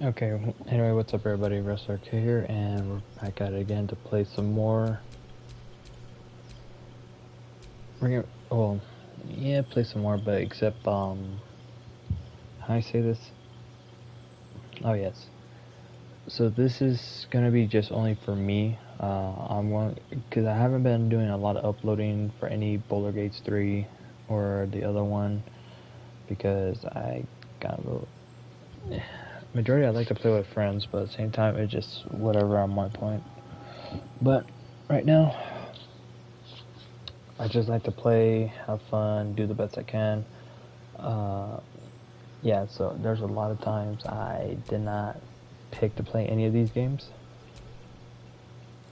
Okay, anyway, what's up everybody, WrestlerK here, and we're back at it again to play some more. We're gonna, well, yeah, play some more, but except, how do I say this? Oh, yes. So this is gonna be just only for me. I'm going, because I haven't been doing a lot of uploading for any Boulder Gates 3 or the other one, because I got a little, majority I like to play with friends, but at the same time, it's just whatever on my point. But right now, I just like to play, have fun, do the best I can. Uh, yeah, so there's a lot of times I did not pick to play any of these games.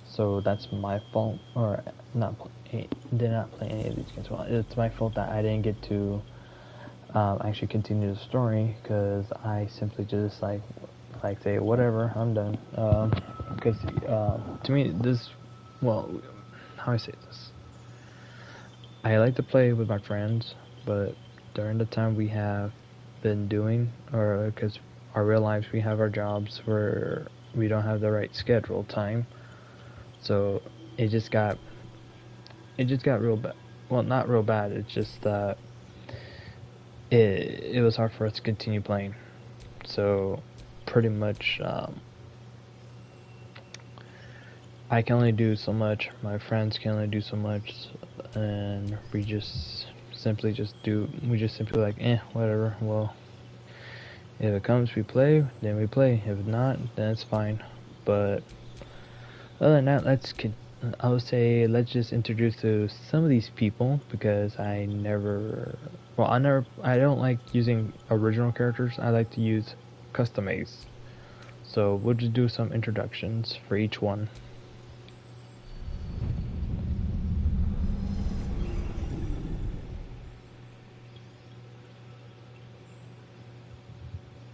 So that's my fault, or not, did not play any of these games. Well, it's my fault that I didn't get to actually continue the story, because I simply just like say, whatever, I'm done. Because to me, this, well, how do I say this? I like to play with my friends, but during the time we have been doing, or because our real lives, we have our jobs where we don't have the right schedule time, so it just got real bad. Well, not real bad. It's just that it was hard for us to continue playing. So pretty much, I can only do so much. My friends can only do so much, and we just simply like, whatever. Well, if it comes, we play, then we play. If not, then it's fine. But other than that, I would say let's just introduce to some of these people, because I don't like using original characters. I like to use custom A's. So we'll just do some introductions for each one.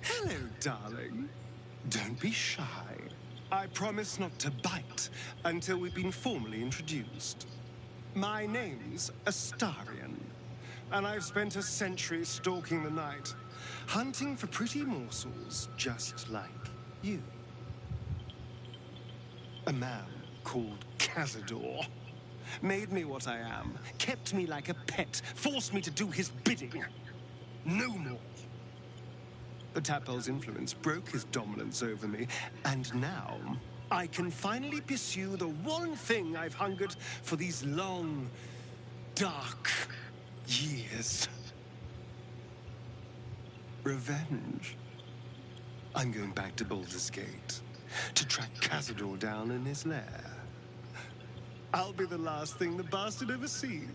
Hello, darling. Don't be shy. I promise not to bite until we've been formally introduced. My name's Astarion, and I've spent a century stalking the night, hunting for pretty morsels just like you. A man called Cazador made me what I am, kept me like a pet, forced me to do his bidding. No more. The Tadpole's influence broke his dominance over me, and now I can finally pursue the one thing I've hungered for these long, dark years. Revenge. I'm going back to Baldur's Gate to track Cazador down in his lair. I'll be the last thing the bastard ever sees.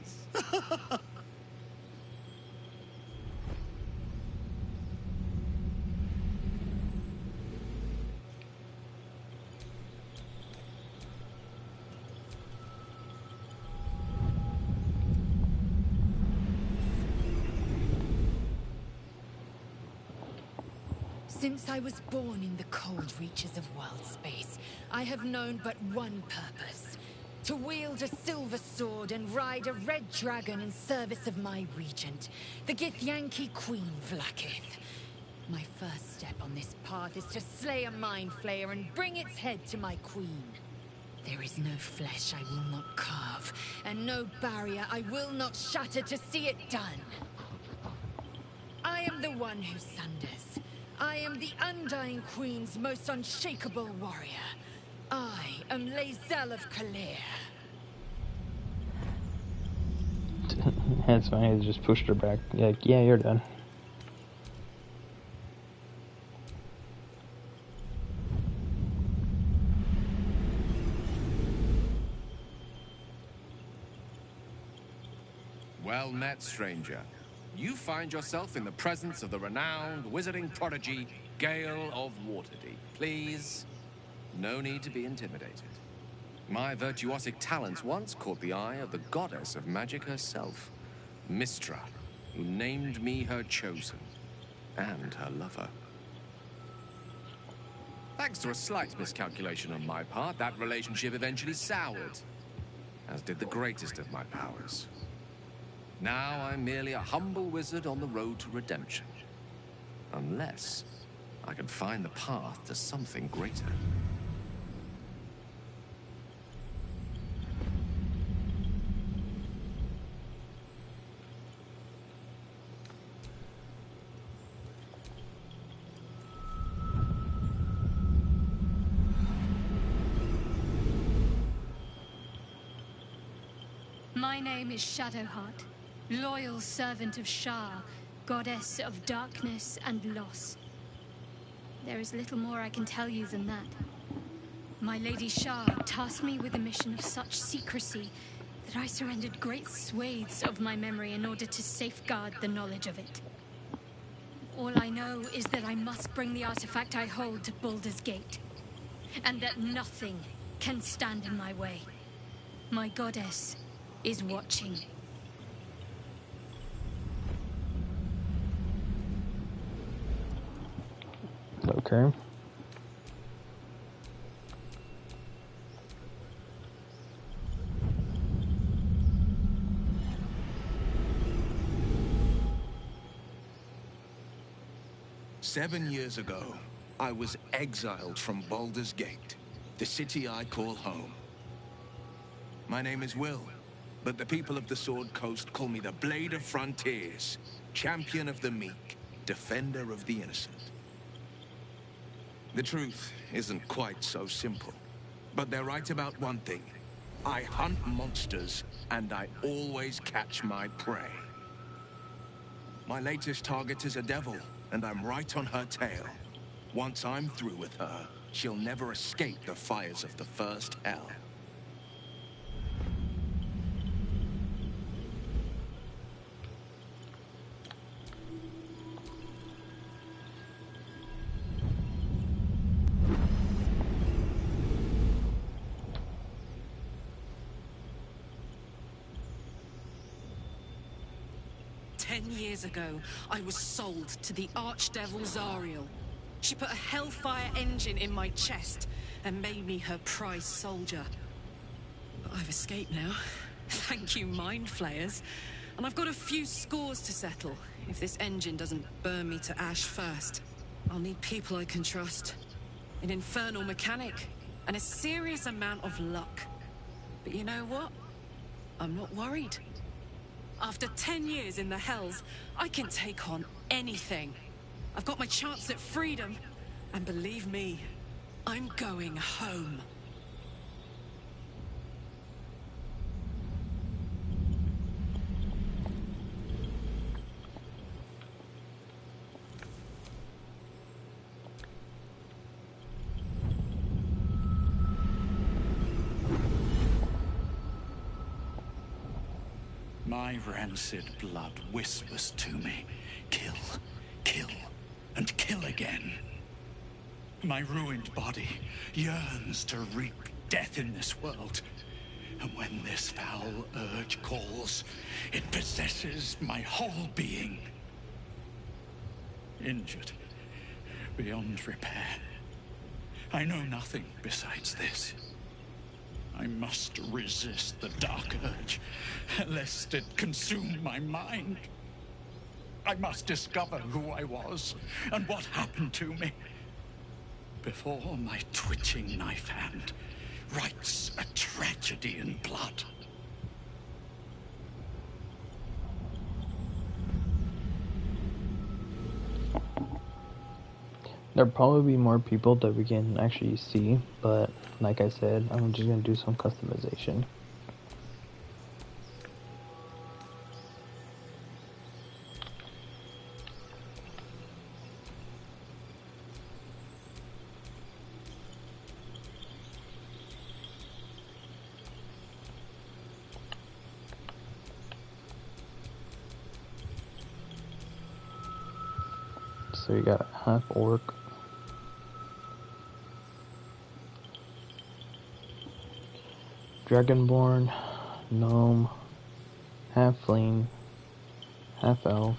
Since I was born in the cold reaches of world space, I have known but one purpose. To wield a silver sword and ride a red dragon in service of my regent, the Githyanki Queen Vlaakith. My first step on this path is to slay a mind flayer and bring its head to my queen. There is no flesh I will not carve, and no barrier I will not shatter to see it done. I am the one who sunders. I am the Undying Queen's most unshakable warrior. I am Lae'zel of Kalir. That's funny, they just pushed her back. Like, yeah, you're done. Well met, stranger. You find yourself in the presence of the renowned wizarding prodigy, Gale of Waterdeep. Please, no need to be intimidated. My virtuosic talents once caught the eye of the goddess of magic herself, Mystra, who named me her chosen, and her lover. Thanks to a slight miscalculation on my part, that relationship eventually soured, as did the greatest of my powers. Now I'm merely a humble wizard on the road to redemption. Unless I can find the path to something greater. My name is Shadowheart, loyal servant of Shar, goddess of darkness and loss. There is little more I can tell you than that. My Lady Shar tasked me with a mission of such secrecy that I surrendered great swathes of my memory in order to safeguard the knowledge of it. All I know is that I must bring the artifact I hold to Baldur's Gate, and that nothing can stand in my way. My goddess is watching. Okay. "7 years ago, I was exiled from Baldur's Gate, the city I call home. My name is Will, but the people of the Sword Coast call me the Blade of Frontiers, champion of the meek, defender of the innocent. The truth isn't quite so simple, but they're right about one thing. I hunt monsters, and I always catch my prey. My latest target is a devil, and I'm right on her tail. Once I'm through with her, she'll never escape the fires of the first hell." Years ago, I was sold to the Archdevil Zariel. She put a Hellfire engine in my chest and made me her prize soldier. But I've escaped now. Thank you, Mind Flayers. And I've got a few scores to settle. If this engine doesn't burn me to ash first, I'll need people I can trust. An infernal mechanic, and a serious amount of luck. But you know what? I'm not worried. After 10 years in the Hells, I can take on anything. I've got my chance at freedom, and believe me, I'm going home. My rancid blood whispers to me, kill, kill, and kill again. My ruined body yearns to reap death in this world. And when this foul urge calls, it possesses my whole being. Injured, beyond repair. I know nothing besides this. I must resist the dark urge, lest it consume my mind. I must discover who I was and what happened to me before my twitching knife hand writes a tragedy in blood. There'll probably be more people that we can actually see, but like I said, I'm just gonna do some customization. So you got half orc, dragonborn, gnome, halfling, half elf,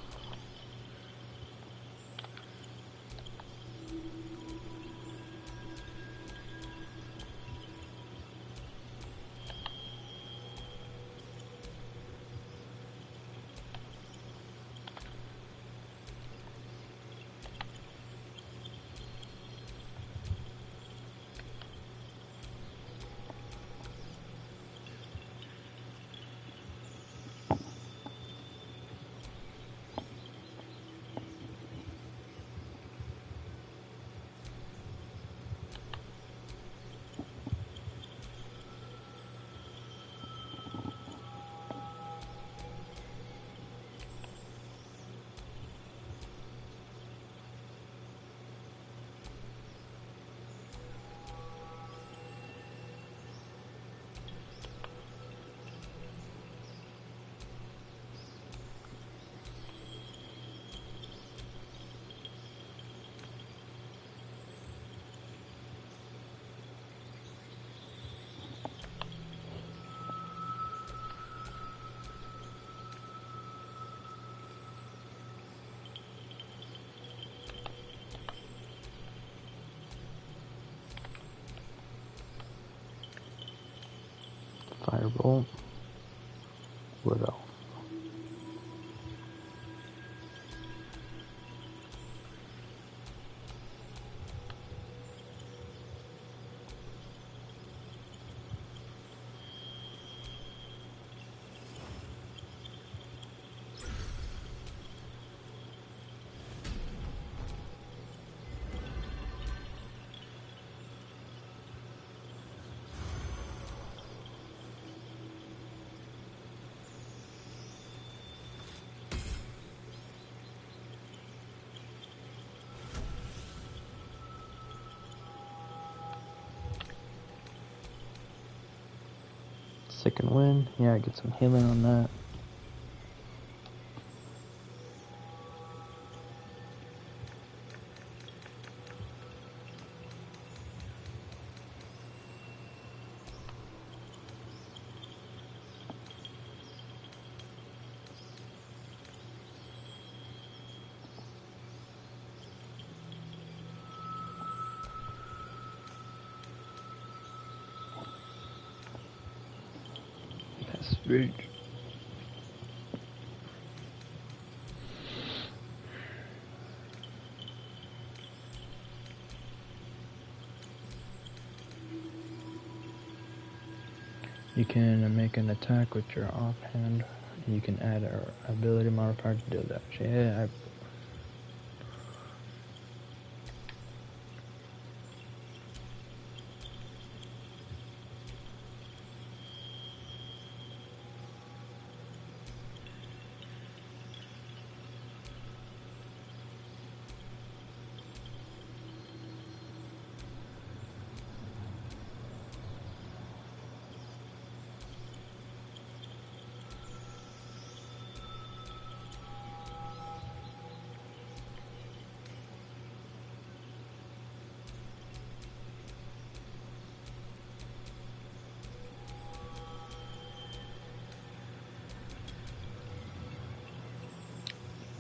Firebolt. What else? Second win. Yeah, get some healing on that. That's big. You can make an attack with your offhand. You can add an ability modifier to do that. Yeah,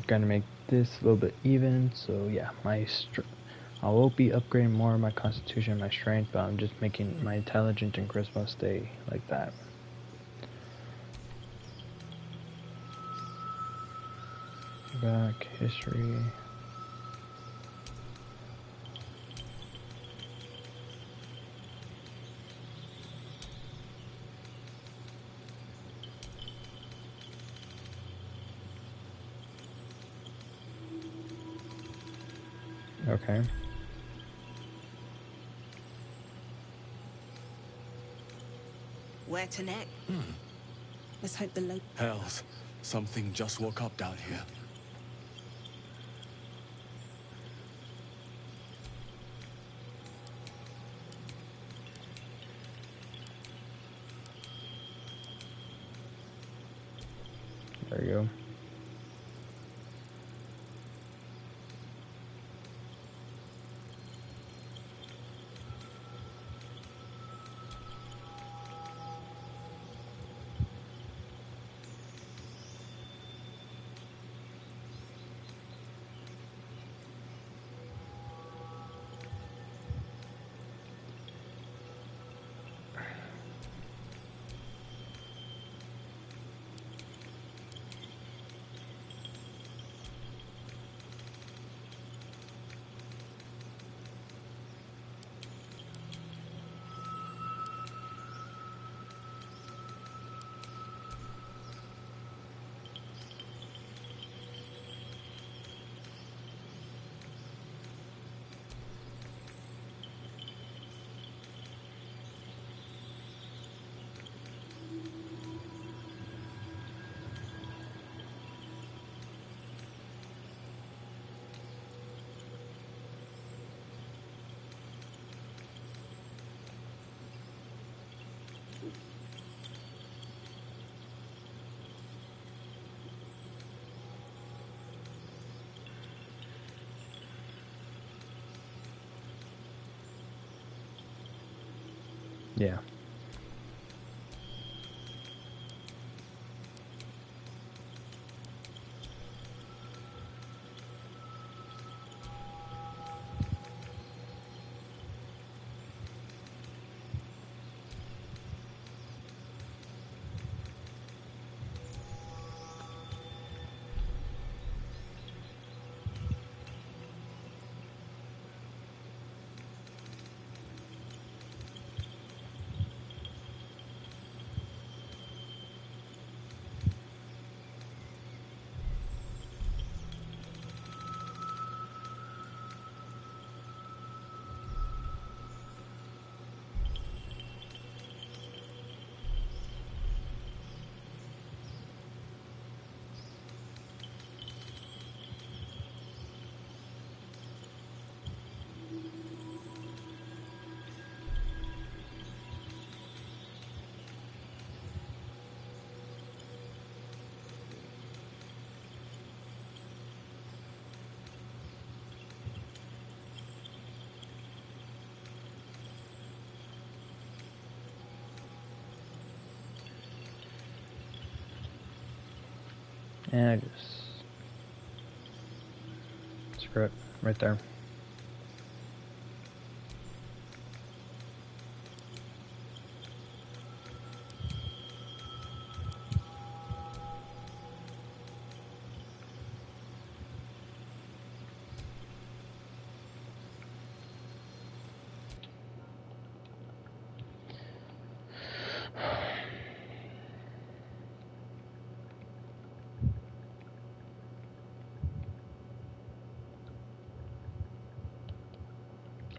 gonna make this a little bit even. So yeah, I will be upgrading more of my constitution and my strength, but I'm just making my intelligence and charisma stay like that. Back, history. Okay. Where to next? Let's hope the local... Hells, something just woke up down here. There you go. Yeah. And I just screw it right there.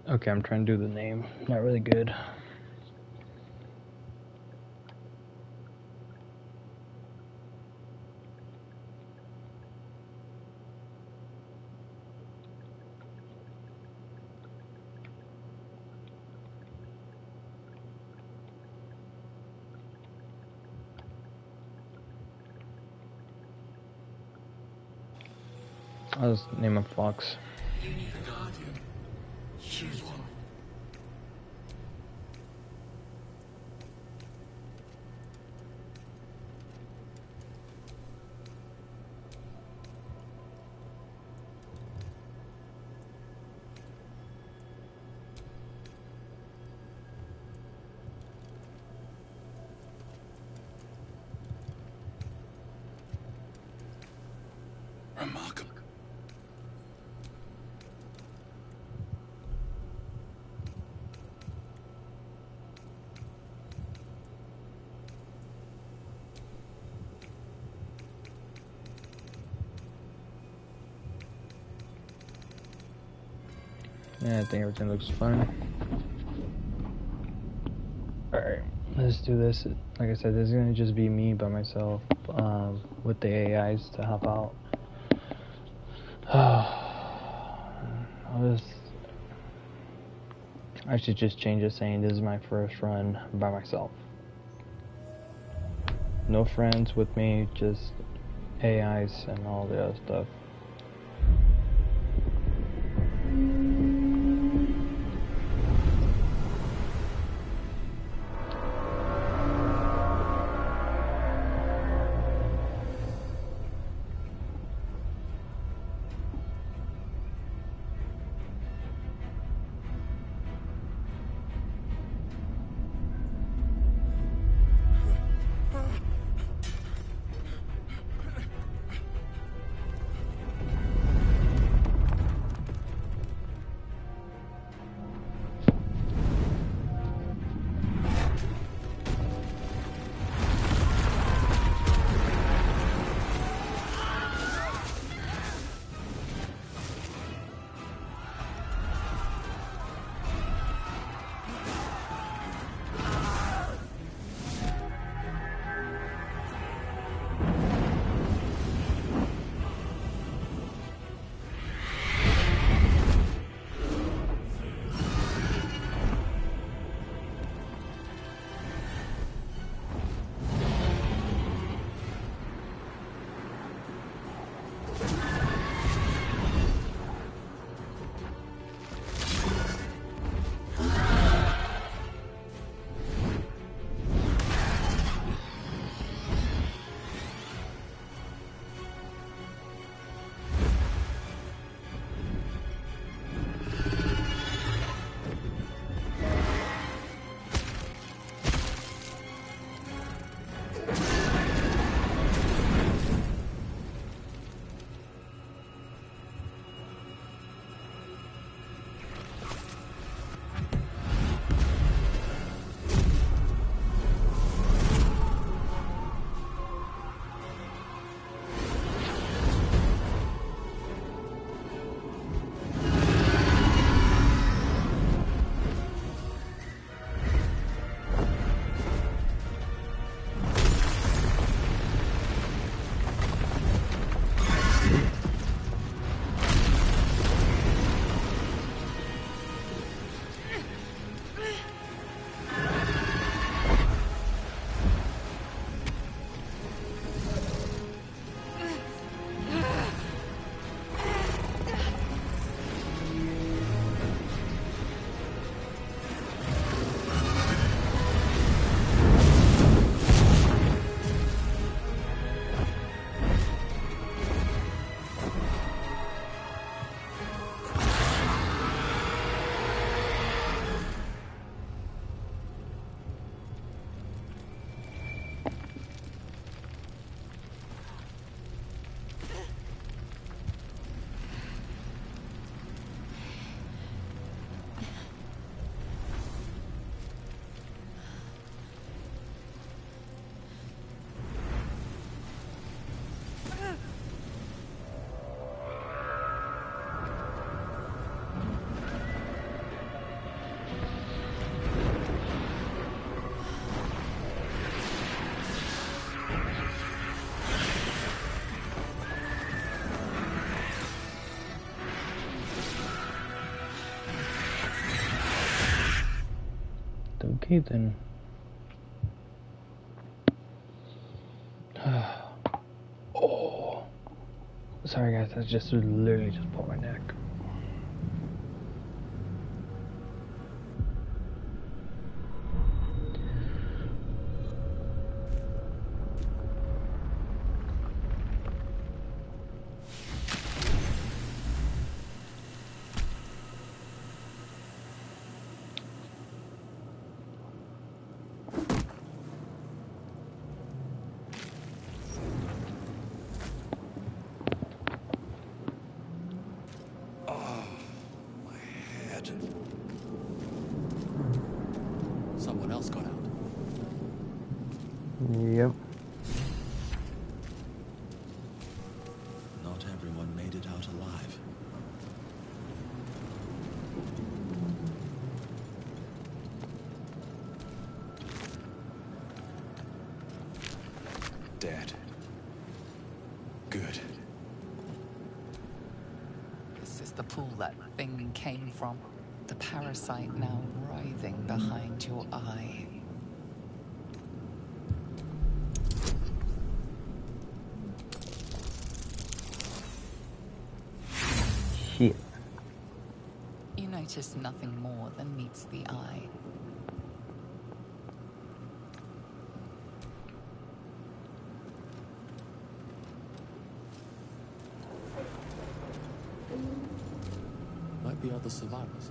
Okay, I'm trying to do the name. Not really good. I'll just name him Fox. You need a guardian. Choose one. Remarkable. Yeah, I think everything looks fine. Alright, let's do this. Like I said, this is gonna just be me by myself, with the AIs to help out. I should just change it saying this is my first run by myself. No friends with me, just AIs and all the other stuff. Okay then. Oh, sorry guys, I just literally just pulled my neck. Someone else got out. Yep. Not everyone made it out alive. Dead. Good. This is the pool that thing came from. The parasite now writhing behind your eye. Shit. You notice nothing more than meets the eye. Might be other survivors.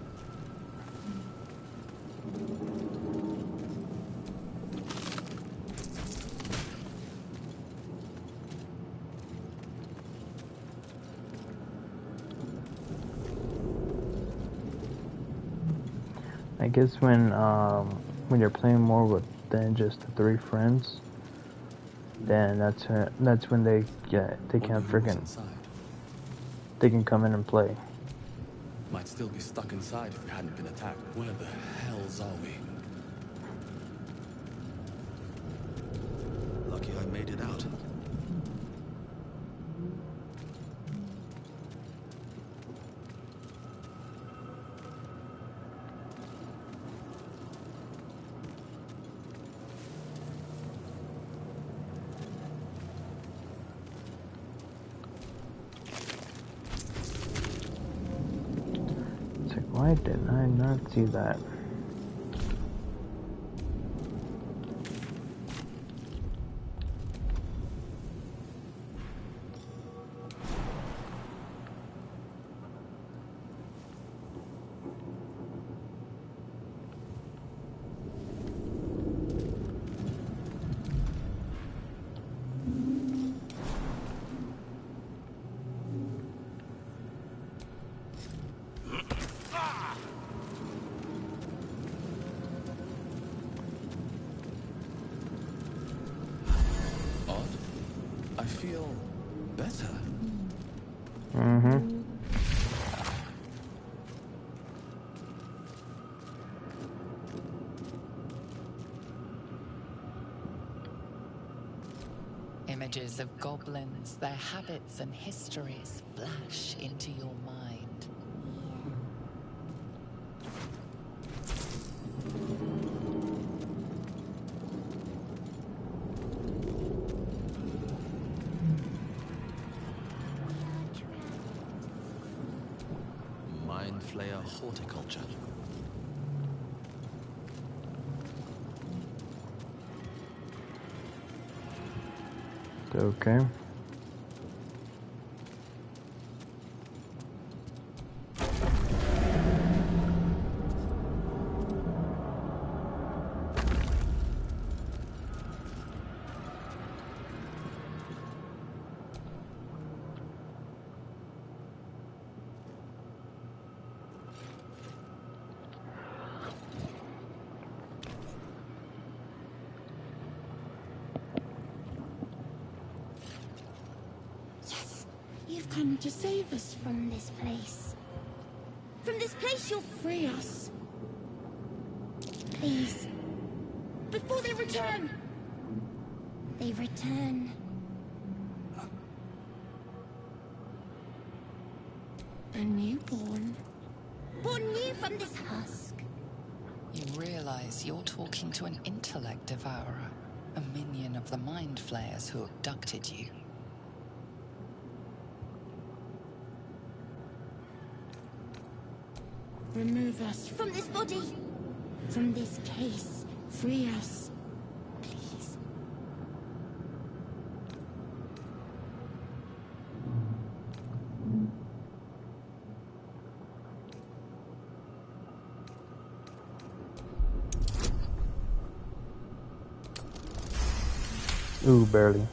I guess when you're playing more with than just the 3 friends, then that's when they can they can come in and play. Might still be stuck inside if we hadn't been attacked. Where the hells are we? Lucky I made it out. It's like, why didn't I not see that? Odd. I feel better. Mm-hmm. Images of goblins, their habits and histories flash into your mind. Mind flayer horticulture. Okay. You've come to save us from this place. From this place you'll free us. Please. Before they return. They return. A newborn. Born new from this husk. You realize you're talking to an intellect devourer, a minion of the mind flayers who abducted you. Remove us from this body, from this case. Free us, please. Ooh, barely.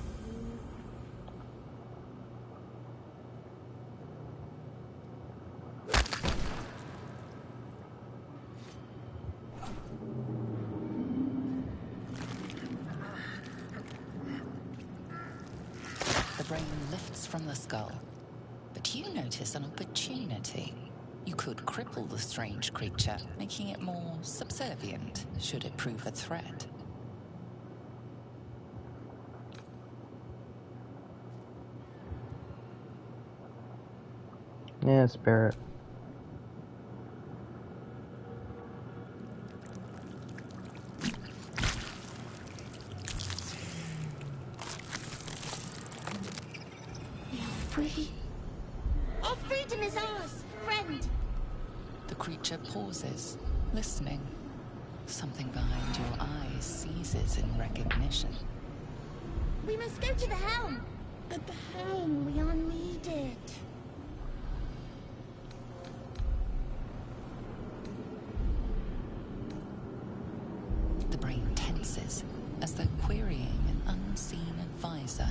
The brain lifts from the skull, but you notice an opportunity. You could cripple the strange creature, making it more subservient, should it prove a threat. Yeah, spirit. We are free. Our freedom is ours, friend. The creature pauses, listening. Something behind your eyes seizes in recognition. We must go to the helm. At the helm, we are needed. The brain tenses, as though querying an unseen advisor.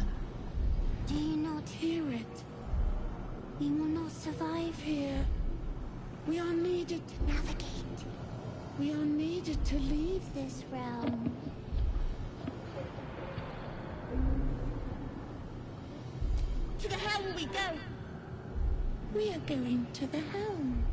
Do you not hear it? We will not survive here. We are needed to navigate. We are needed to leave this realm. To the helm we go. We are going to the helm.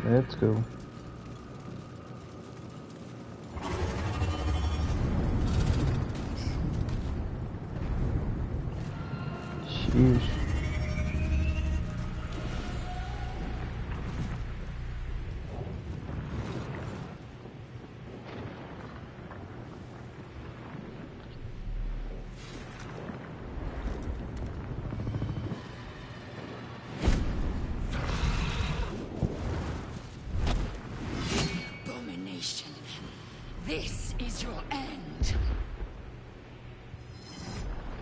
Let's go. Sheesh. Abomination. This is your end.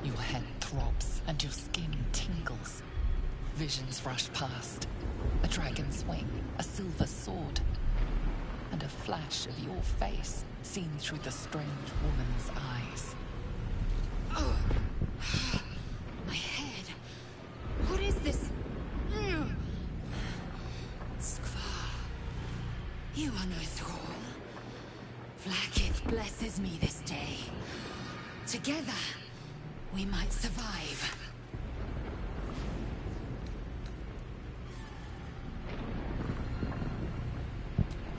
Your head throbs and your skin tingles. Visions rush past. A dragon's wing, a silver sword, and a flash of your face seen through the strange woman's eyes. Oh. My head. What is this? Skvar. You are no thrall. Vlaakith blesses me this day. Together, we might survive.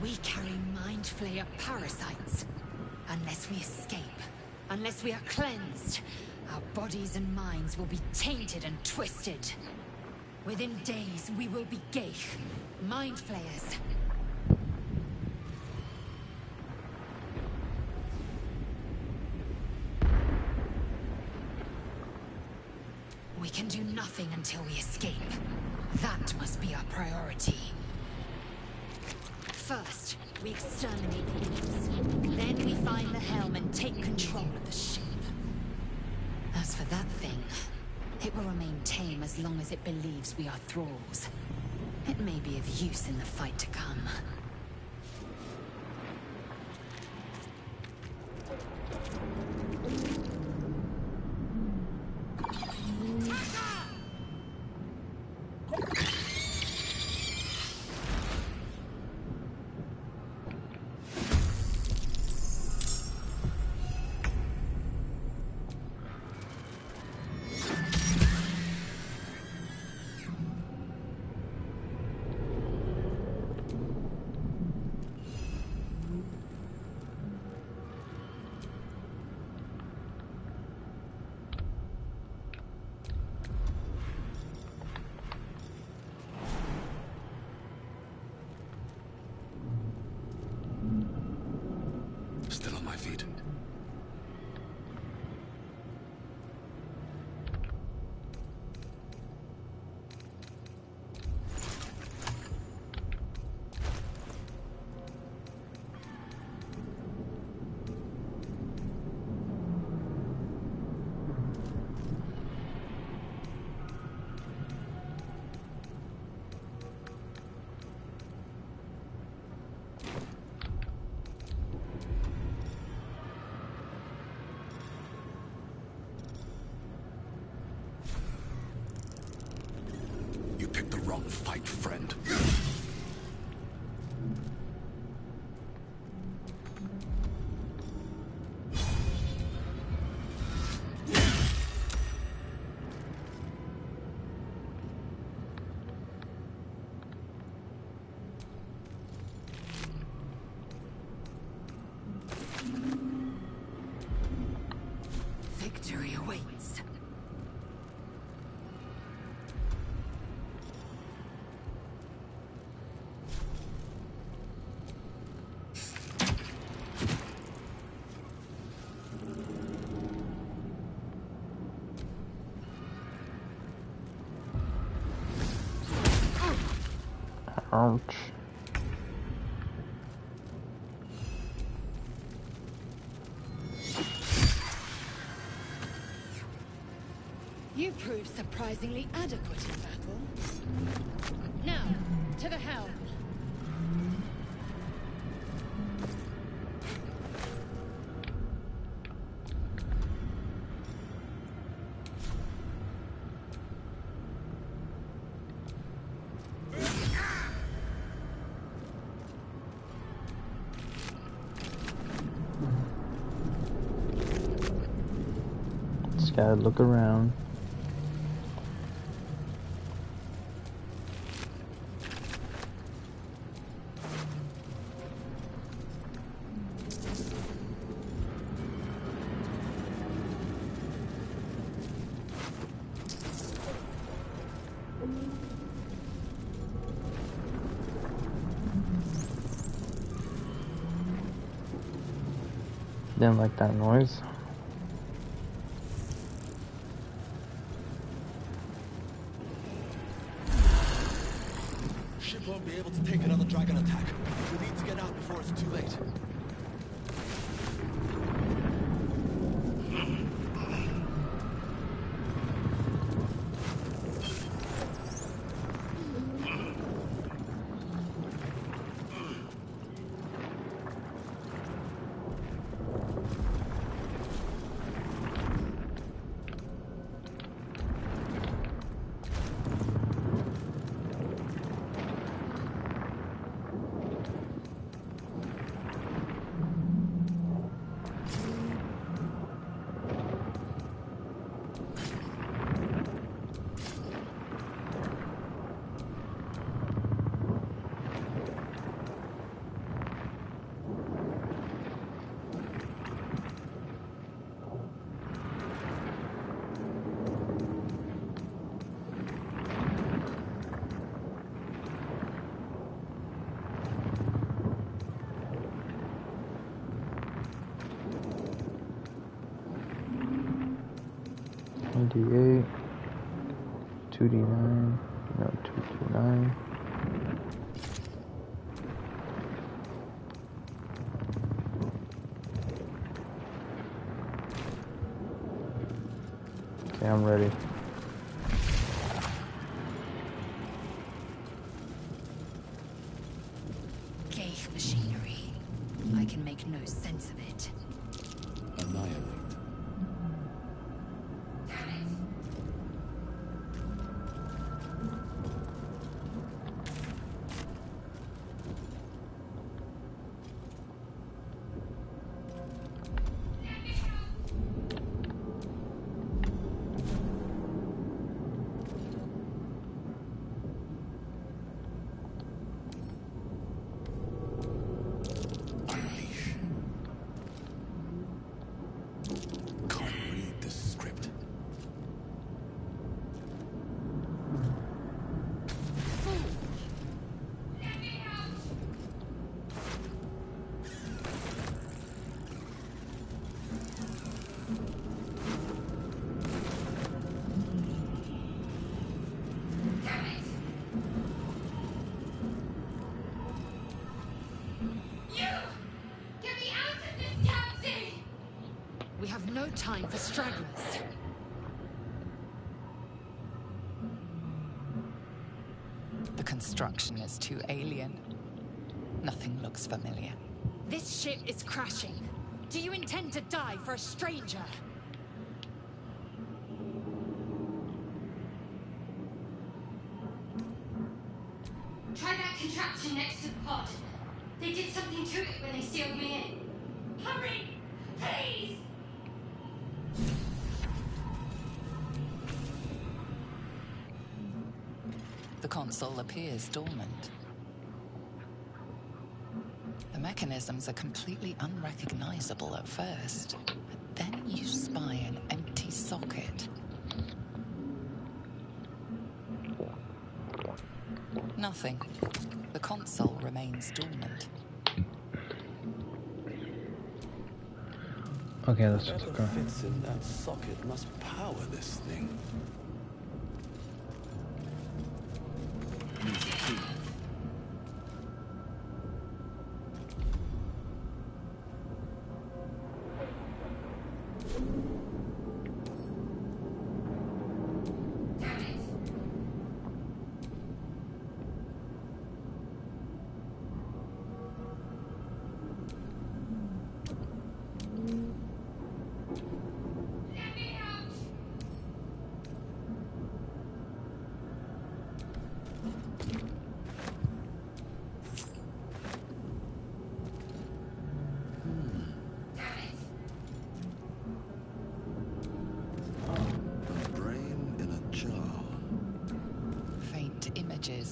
We carry Mind Flayer parasites. Unless we escape, unless we are cleansed, our bodies and minds will be tainted and twisted. Within days, we will be Geich, Mind Flayers. We can do nothing until we escape. That must be our priority. First, we exterminate the imps. Then we find the helm and take control of the ship. As for that thing, it will remain tame as long as it believes we are thralls. It may be of use in the fight to come. Fight, friend. Victory awaits. Ouch. You proved surprisingly adequate in battle. Now, to the helm. Just gotta look around. Didn't like that noise. Ship won't be able to take another dragon attack. We need to get out before it's too late. D8, 2D9, no, 229. Okay, I'm ready. Ghaik machinery. I can make no sense of it. Annihilate. Can't read this script. We have no time for stragglers. The construction is too alien. Nothing looks familiar. This ship is crashing. Do you intend to die for a stranger? that contraption next to the pod. They did something to it when they sealed me in. Hurry! Please! The console appears dormant. The mechanisms are completely unrecognizable at first, but then you spy an empty socket. Nothing. The console remains dormant. Okay, let's just Whatever go. fits in that socket must power this thing. Use the key.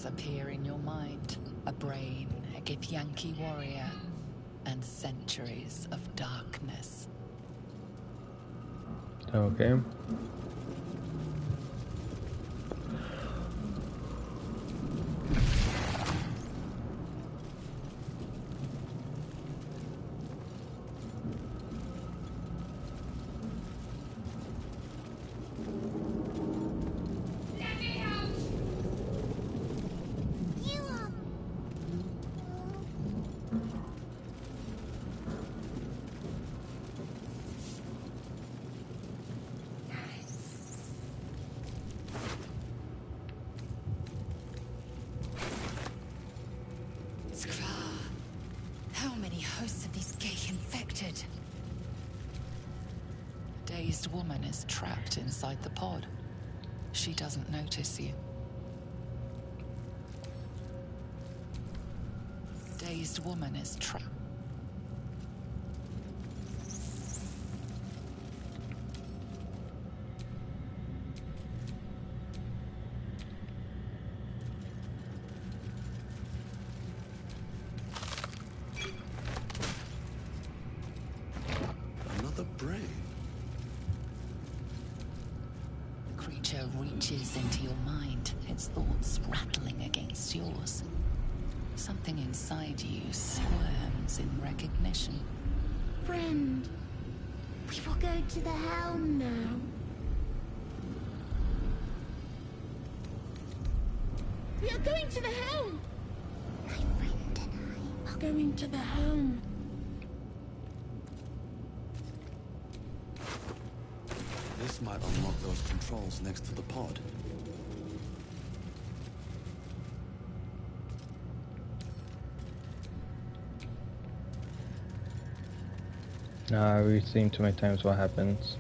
Appear in your mind. A brain, a Githyanki warrior, and centuries of darkness. Okay. How many hosts of these gay infected? A dazed woman is trapped inside the pod. She doesn't notice you. Dazed woman is trapped. The creature reaches into your mind, its thoughts rattling against yours. Something inside you squirms in recognition. Friend, we will go to the helm now. We are going to the helm! My friend and I are going to the helm. This might unlock those controls next to the pod. We've seen too many times what happens.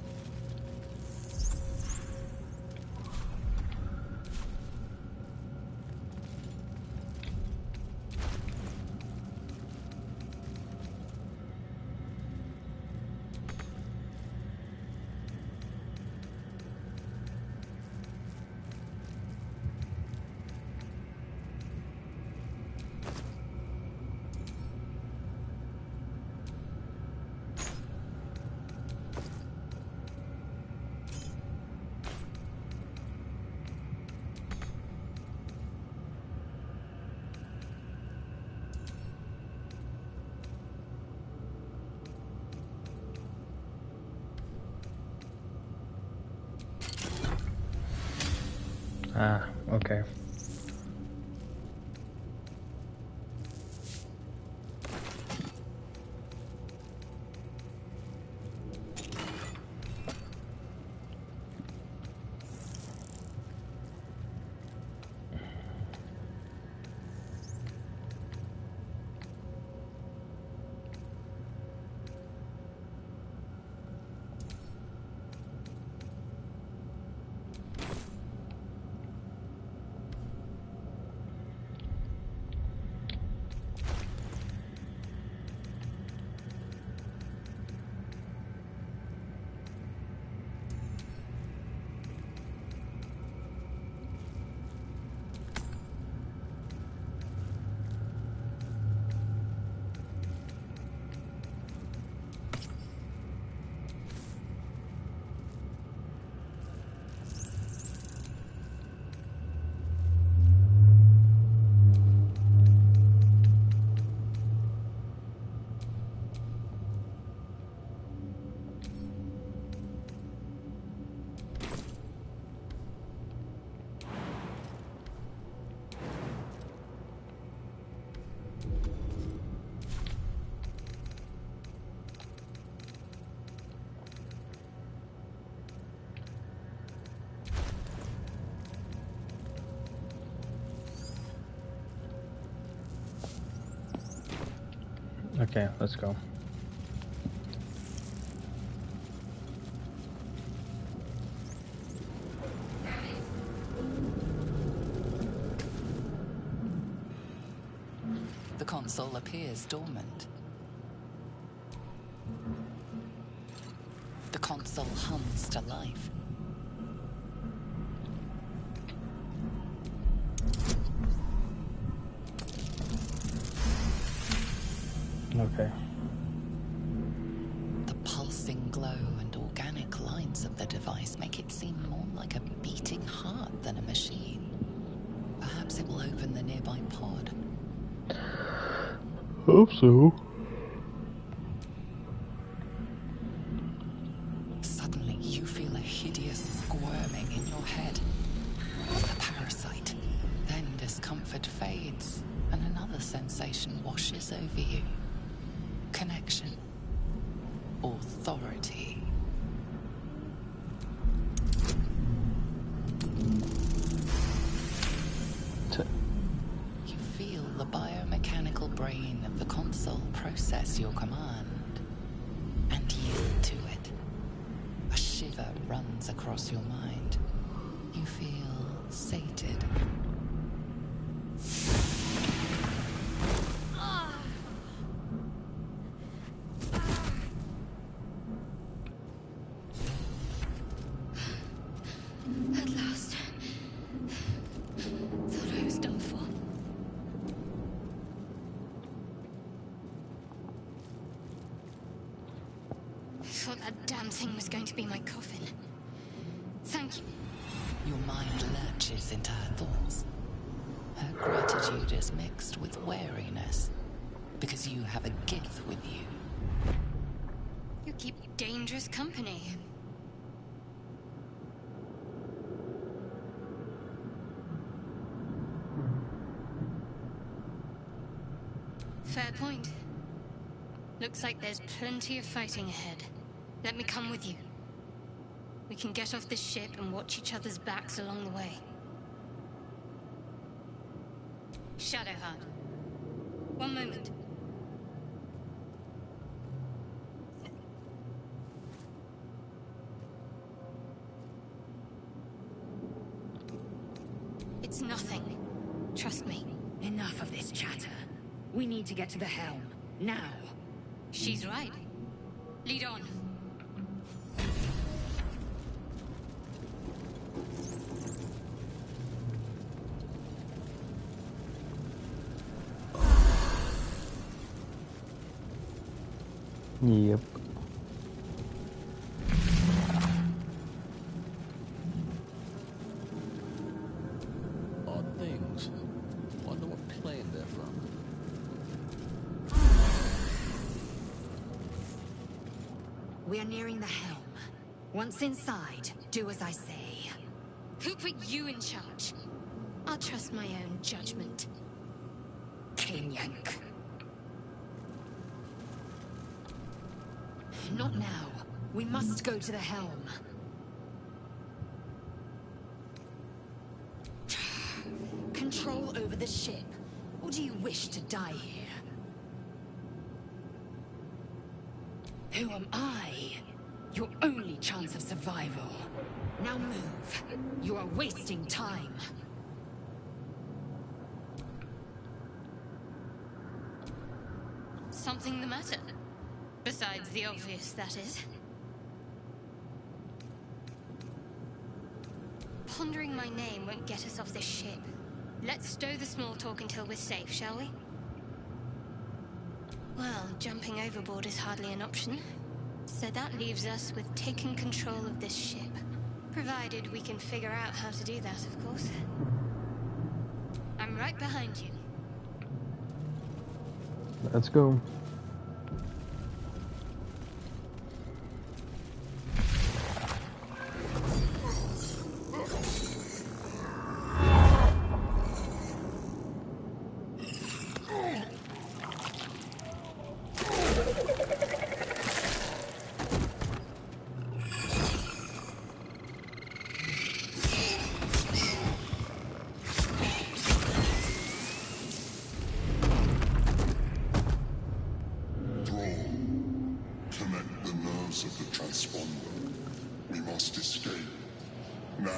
Ah, okay. Okay, let's go. The console appears dormant. The console hums to life. Okay. The pulsing glow and organic lines of the device make it seem more like a beating heart than a machine. Perhaps it will open the nearby pod. Hope so. Suddenly, you feel a hideous squirming in your head. The parasite. Then discomfort fades, and another sensation washes over you. Connection. Authority. You feel the biomechanical brain of the console process your command and yield to it. A shiver runs across your mind. You feel sated. At last. Thought I was done for. Thought that damn thing was going to be my coffin. Thank you. Your mind lurches into her thoughts. Her gratitude is mixed with wariness, because you have a gift with you. You keep dangerous company. Fair point. Looks like there's plenty of fighting ahead. Let me come with you. We can get off this ship and watch each other's backs along the way. Shadowheart. One moment. It's nothing. Trust me. Enough of this chatter. We need to get to the helm. Now. She's right. Lead on. Yep. Odd things. Wonder what plane they're from. We are nearing the helm. Once inside, do as I say. Who put you in charge? I'll trust my own judgment. Yank. Not now. We must go to the helm. Control over the ship. Or do you wish to die here? Who am I? Your only chance of survival. Now move. You are wasting time. Something the matter? Besides the obvious, that is. Pondering my name won't get us off this ship. Let's stow the small talk until we're safe, shall we? Well, jumping overboard is hardly an option. So that leaves us with taking control of this ship. Provided we can figure out how to do that, of course. I'm right behind you. Let's go. codes of the transponder. We must escape. Now.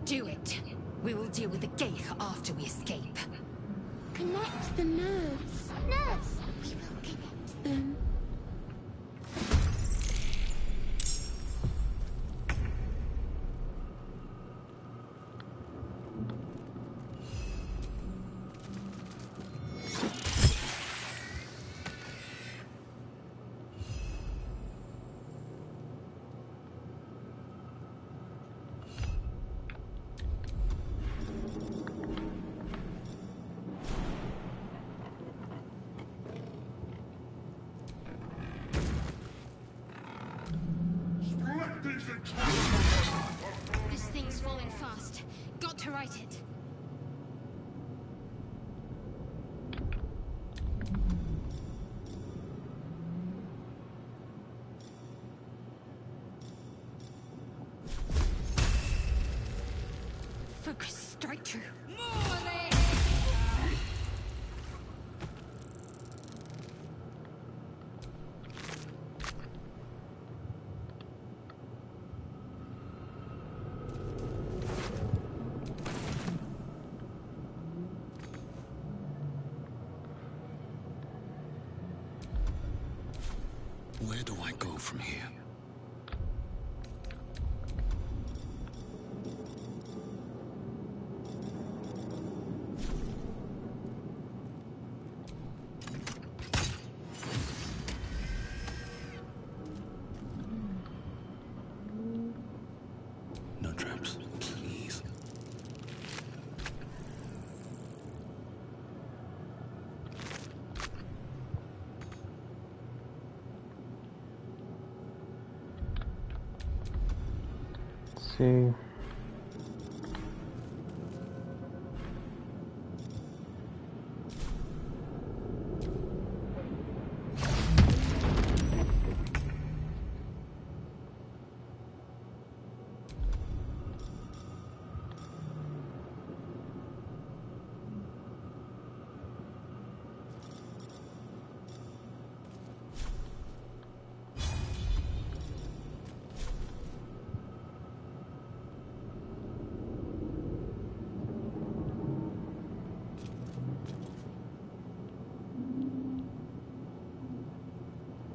Do it. We will deal with the Geich after we escape. Connect the nerves. Nerves! We will connect them. This thing's falling fast. Got to right it. Focus, strike true. Where do I go from here? No traps, please. See.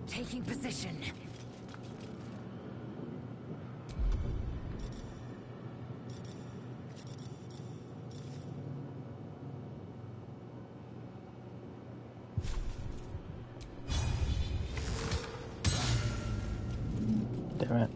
Taking position. Damn it.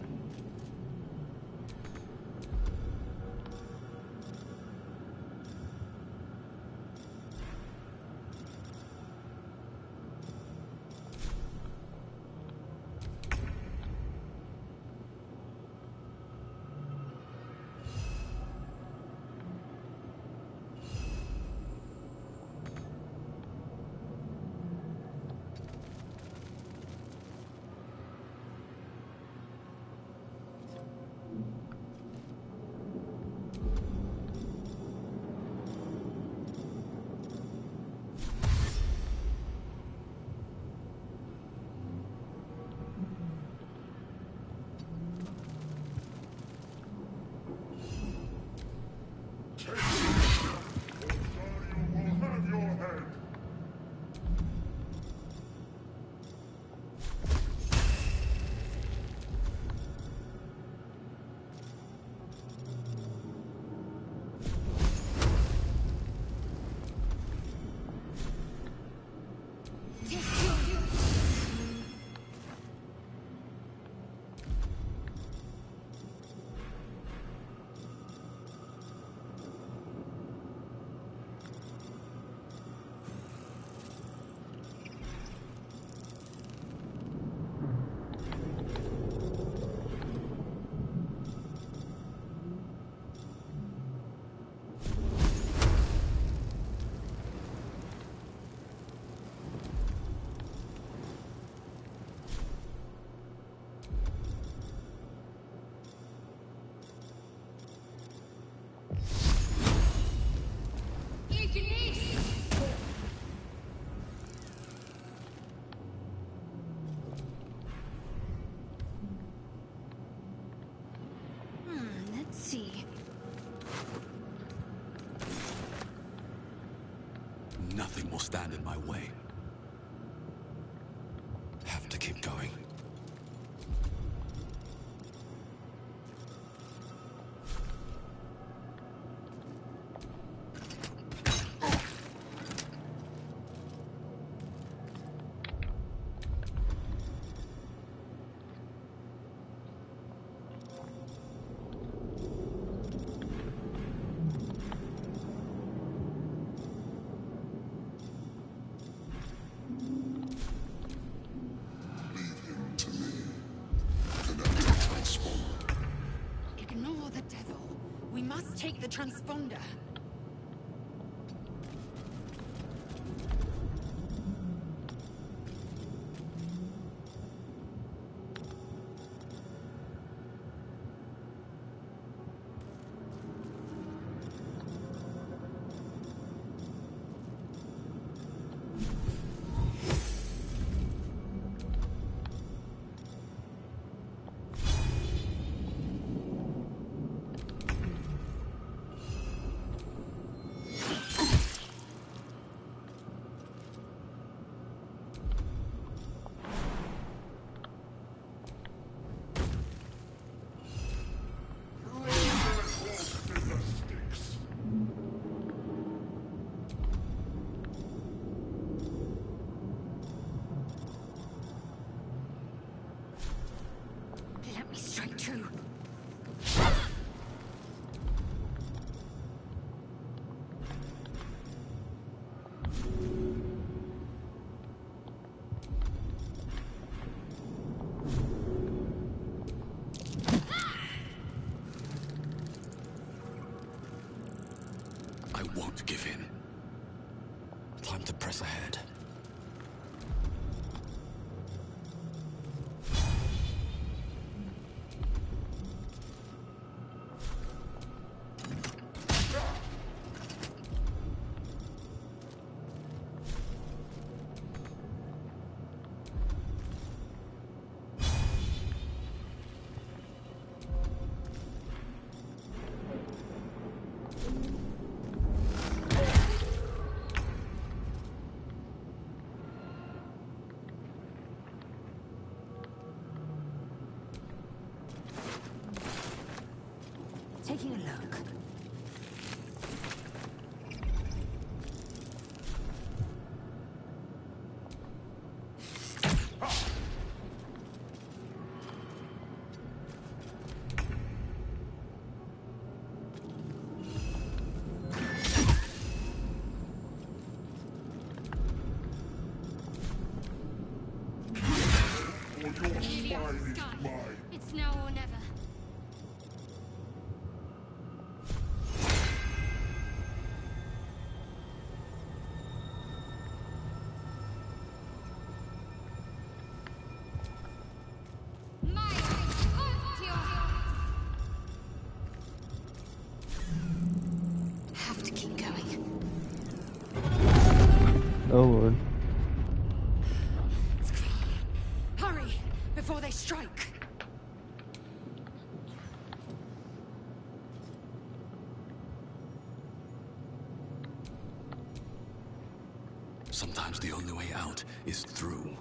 Nothing will stand in my way. Have to keep going. Ignore the devil. We must take the transponder. Let me strike true. I won't give in. Time to press ahead. Taking a look. Lily of the sky. It's now or never. Have to keep going. Oh Lord. Hurry, before they strike. Sometimes the only way out is through.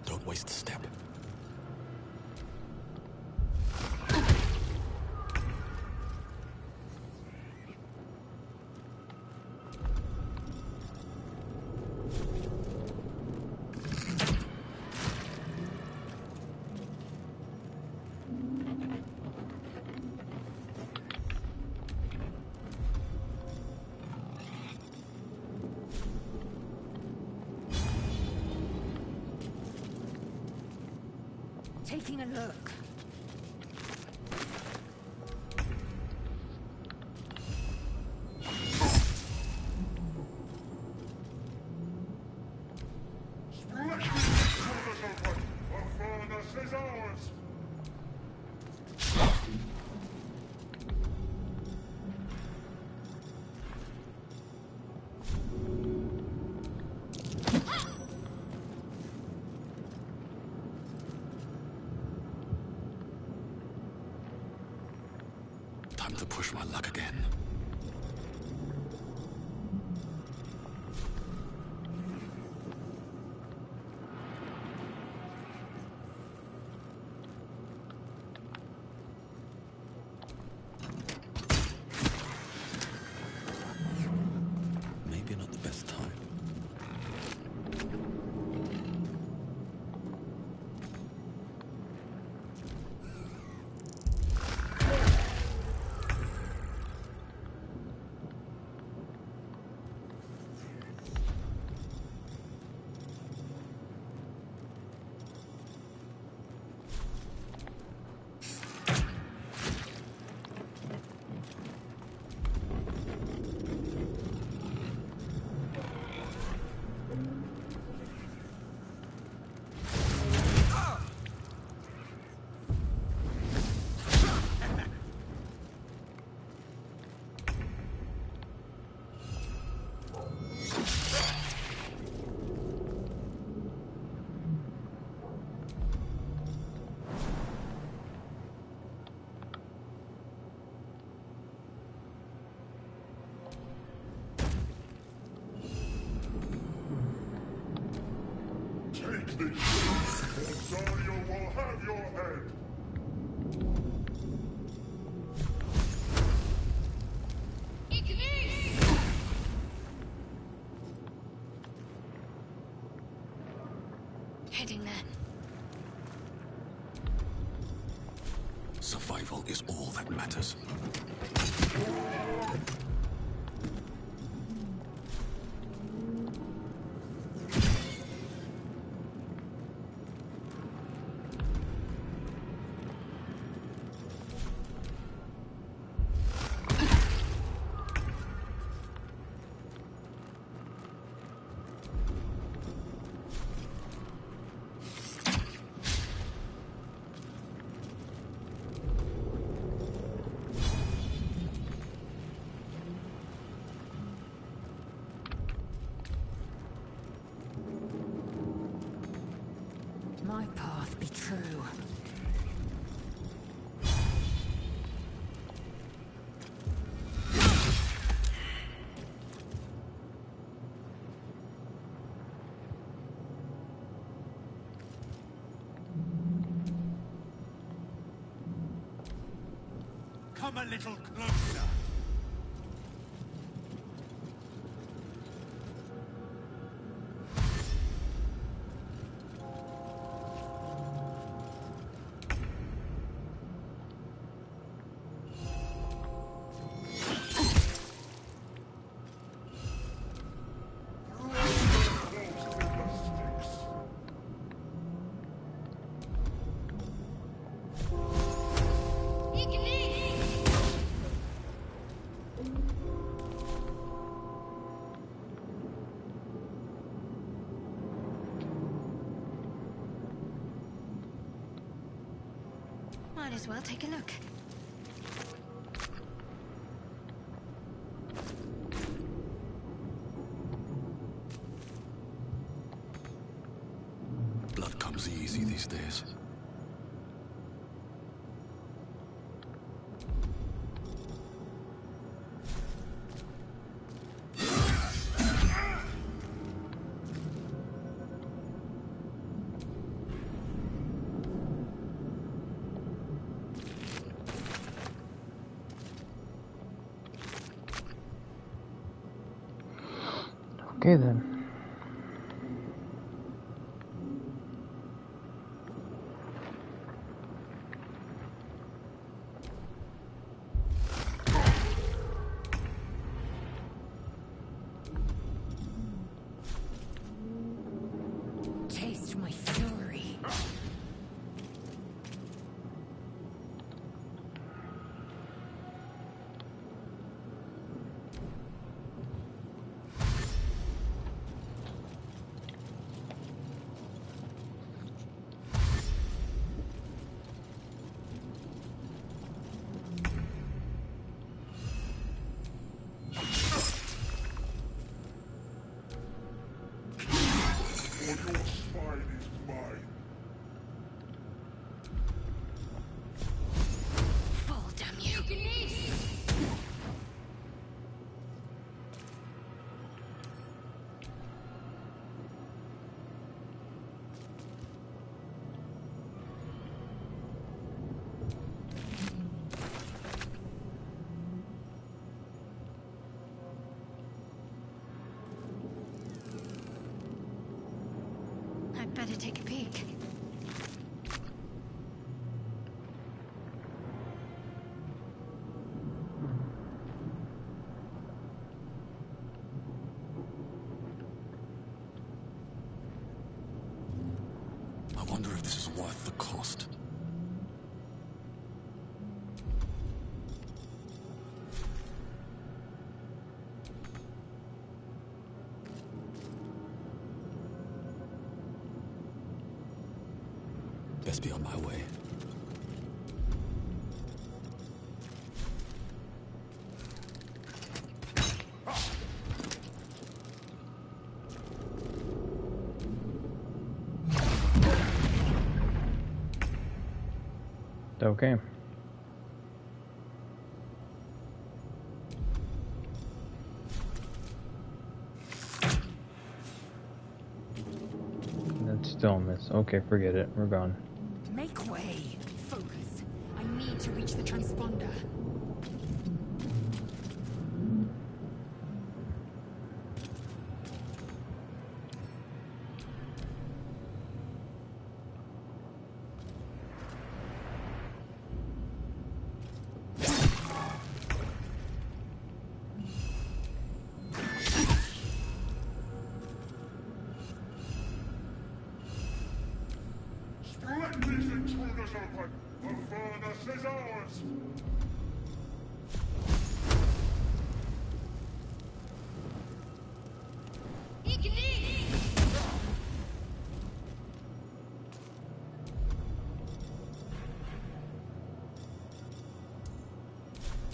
Don't waste a step. Taking a look. Time to push my luck again. Maybe not the best time. Take this, or Zariel will have your head! Heading there. Survival is all that matters. My path be true. Come a little closer. Might as well take a look. Blood comes easy these days. Okay then. Taste my fury. better take a peek. I wonder if this is worth the cost. Best be on my way. Okay. That's still a miss. Okay, forget it. We're gone. Make way. Focus. I need to reach the transponder. Let these intruders open! The furnace is ours!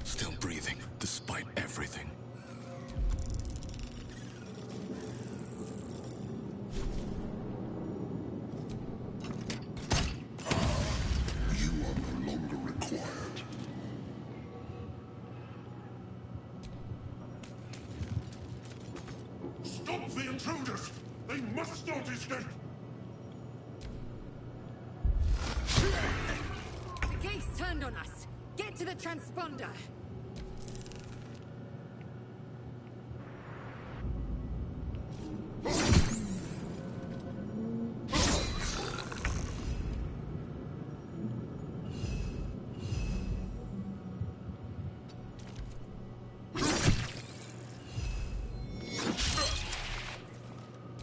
Still breathing, despite everything. You are no longer required. Stop the intruders! They must not escape! The gate's turned on us. Get to the transponder.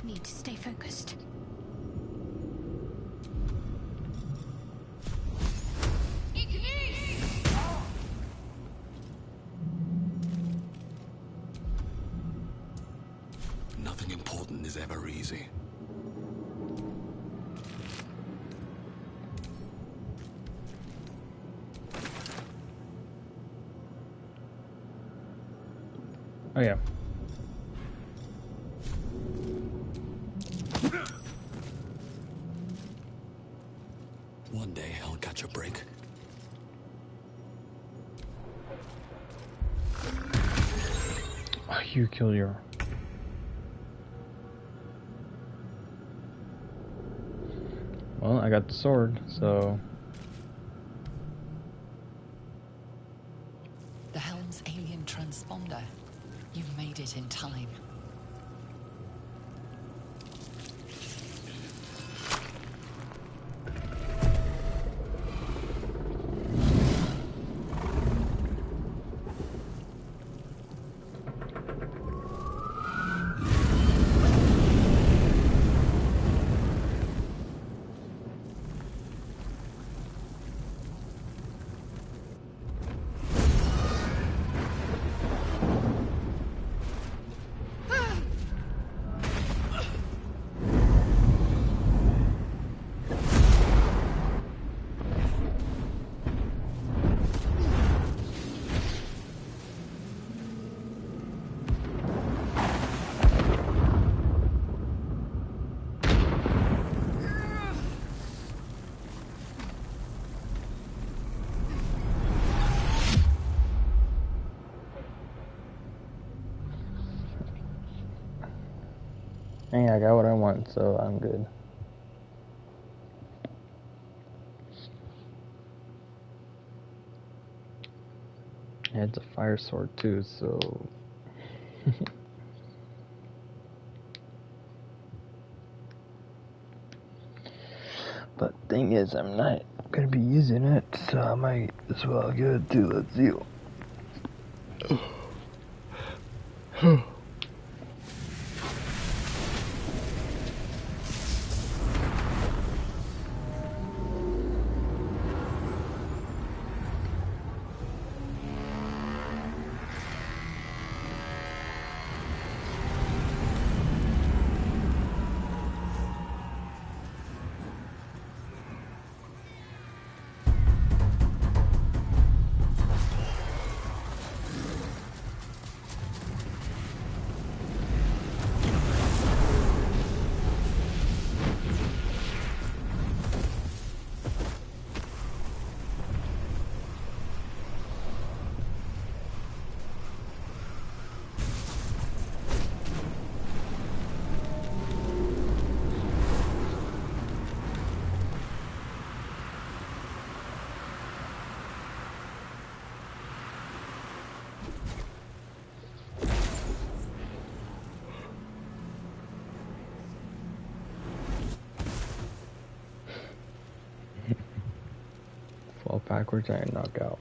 Need to stay focused. Nothing important is ever easy. Oh yeah. One day I'll catch a break. Oh, you killed your... Well, I got the sword, so... The helm's alien transponder. You've made it in time. Hey, I got what I want, so I'm good. Yeah, it's a fire sword too, so... But thing is, I'm not gonna be using it, so I might as well give it to the Zeal. Fall backwards and knock out.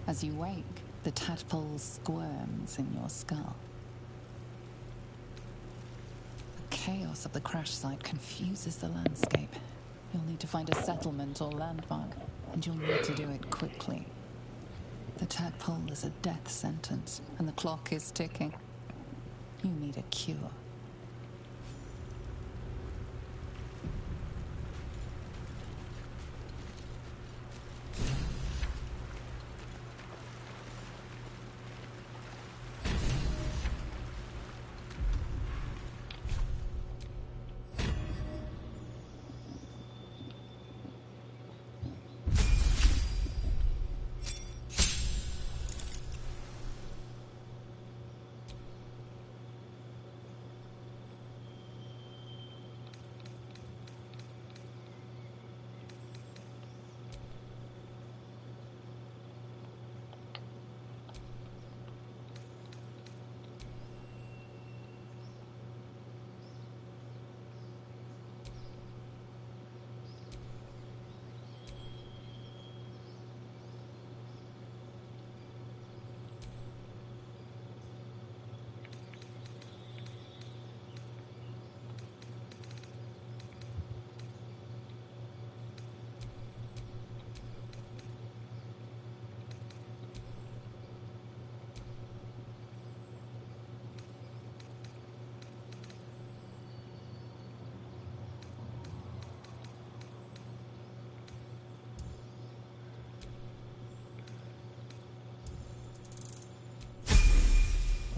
As you wake, the tadpole squirms in your skull. The chaos of the crash site confuses the landscape. You'll need to find a settlement or landmark, and you'll need to do it quickly. The tadpole is a death sentence, and the clock is ticking. You need a cure.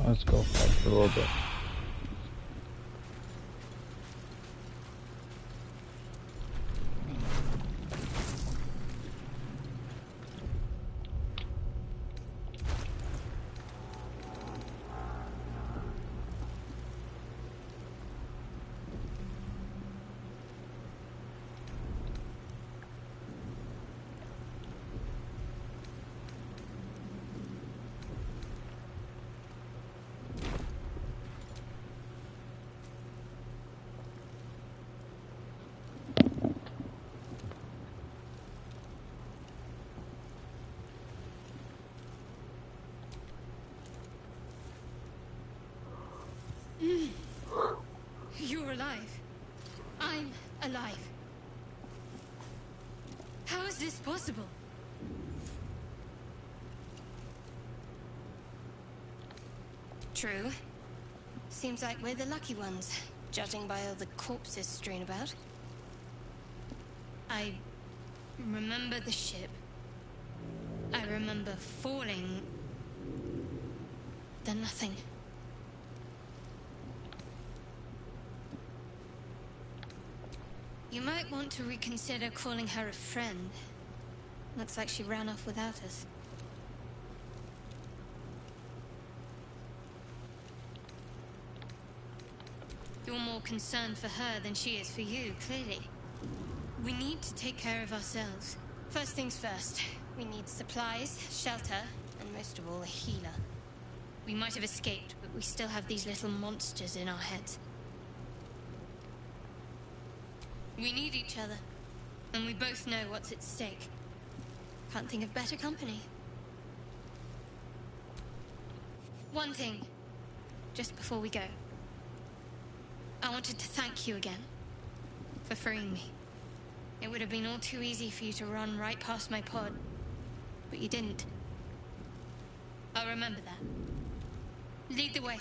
Let's go fight for a little bit. You're alive. I'm alive. How is this possible? True. Seems like we're the lucky ones, judging by all the corpses strewn about. I remember the ship. I remember falling. Then nothing. You might want to reconsider calling her a friend. Looks like she ran off without us. You're more concerned for her than she is for you, clearly. We need to take care of ourselves. First things first, we need supplies, shelter, and most of all, a healer. We might have escaped, but we still have these little monsters in our heads. We need each other, and we both know what's at stake. Can't think of better company. One thing, just before we go. I wanted to thank you again for freeing me. It would have been all too easy for you to run right past my pod, but you didn't. I'll remember that. Lead the way.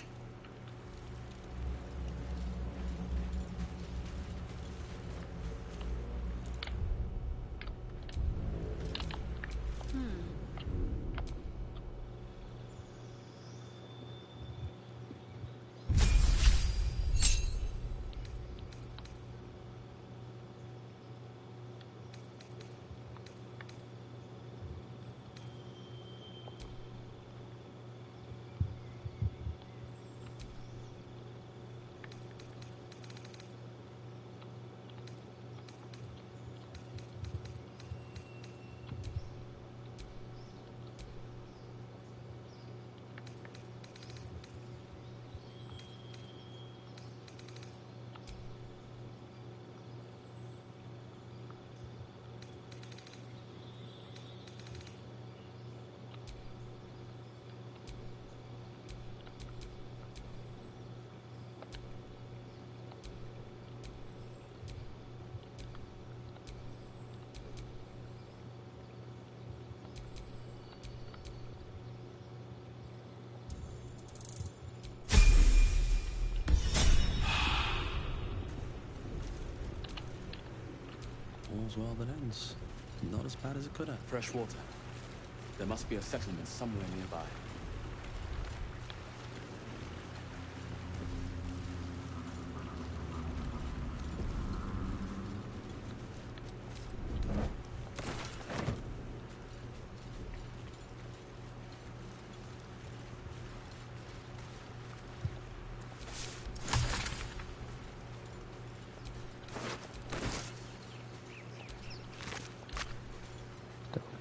All's well that ends. Not as bad as it could have. Fresh water. There must be a settlement somewhere nearby.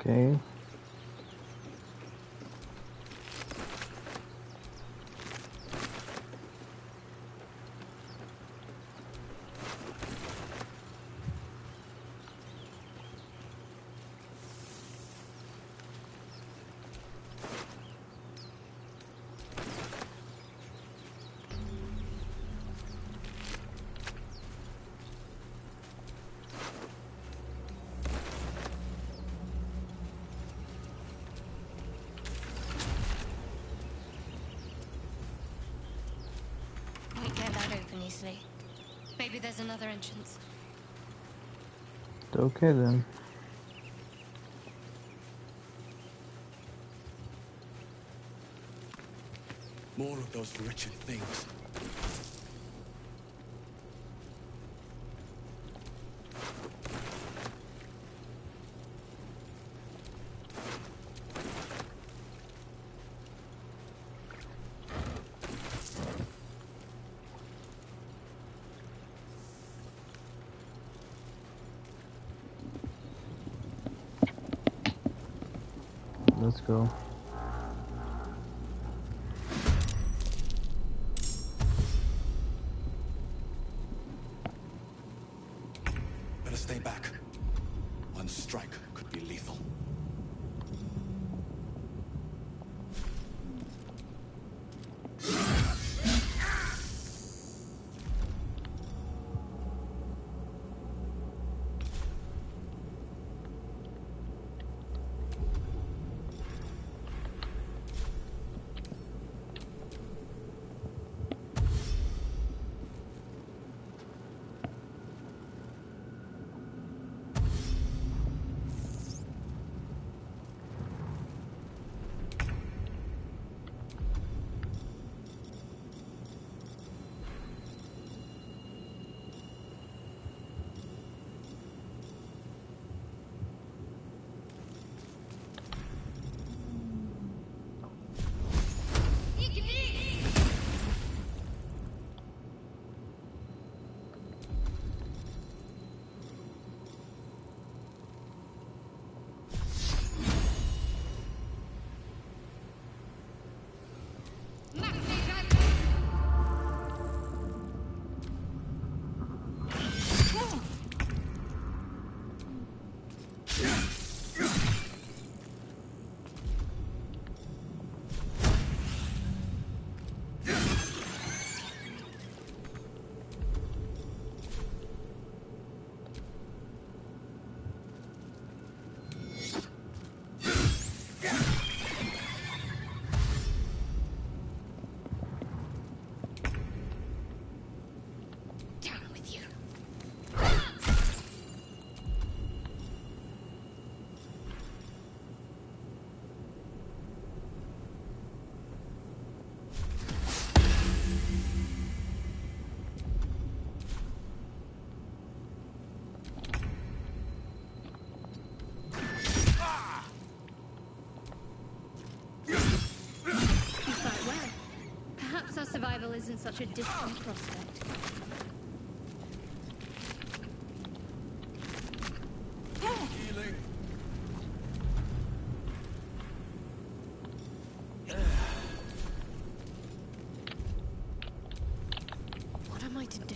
Okay. Won't get that open easily. Maybe there's another entrance. Okay then. More of those wretched things. Let's go. Better stay back. One strike could be lethal. such a distant prospect. Healing. What am I to do?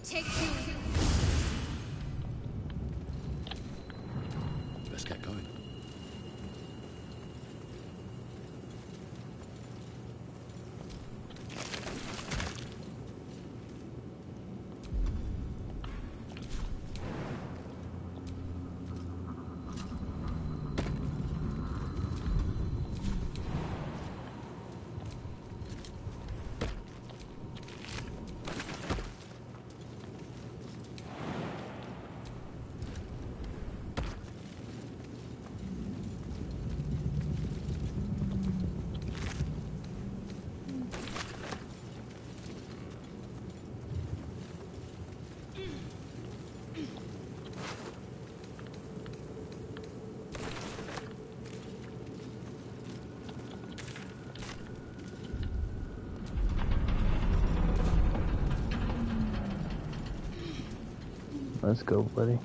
Take you. Let's get going. Let's go, buddy.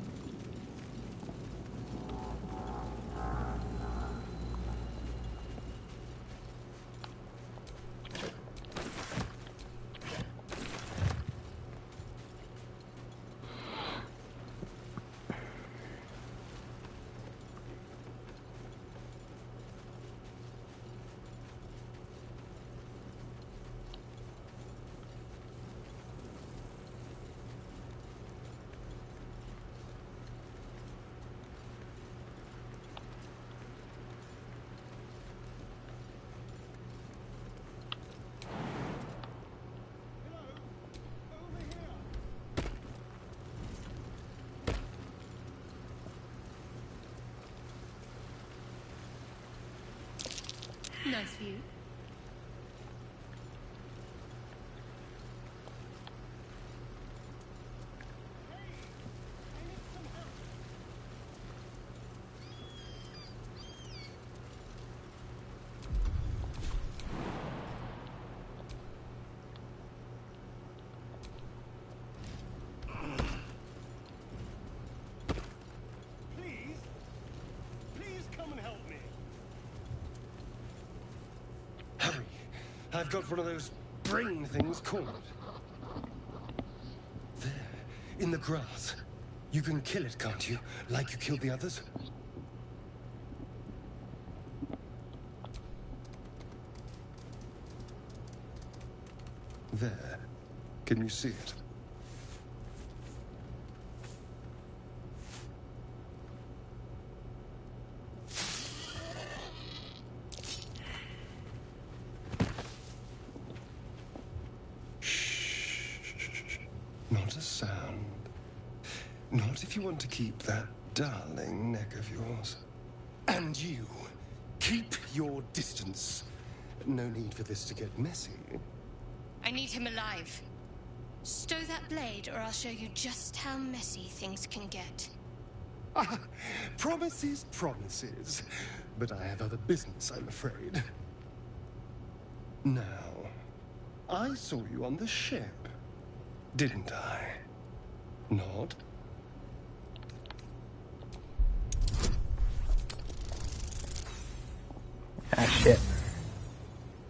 Nice view. Please come and help me. Hurry. I've got one of those brain things cornered. There, in the grass. You can kill it, can't you? Like you killed the others? There. Can you see it? Not a sound. Not if you want to keep that darling neck of yours. And you, keep your distance. No need for this to get messy. I need him alive. Stow that blade, or I'll show you just how messy things can get. Promises, promises. But I have other business, I'm afraid. Now, I saw you on the ship, didn't I? Nod. Ah, shit.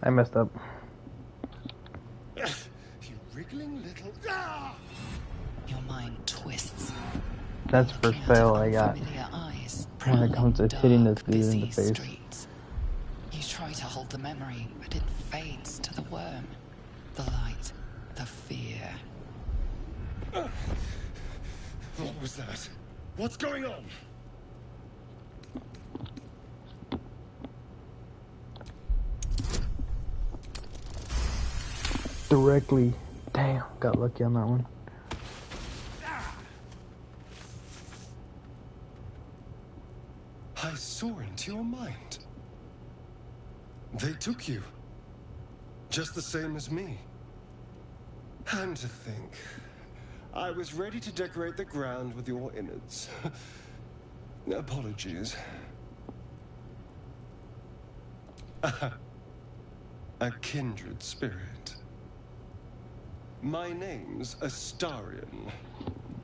I messed up. You wriggling little... Ah! Your mind twists. That's the first fail I got when it comes to hitting this dude in the face. Streets. You try to hold the memory, but it fades to the worm. The light, the fear. What was that? What's going on? Directly. Damn, got lucky on that one. I saw into your mind. They took you. Just the same as me. And to think, I was ready to decorate the ground with your innards. Apologies. A kindred spirit. My name's Astarion.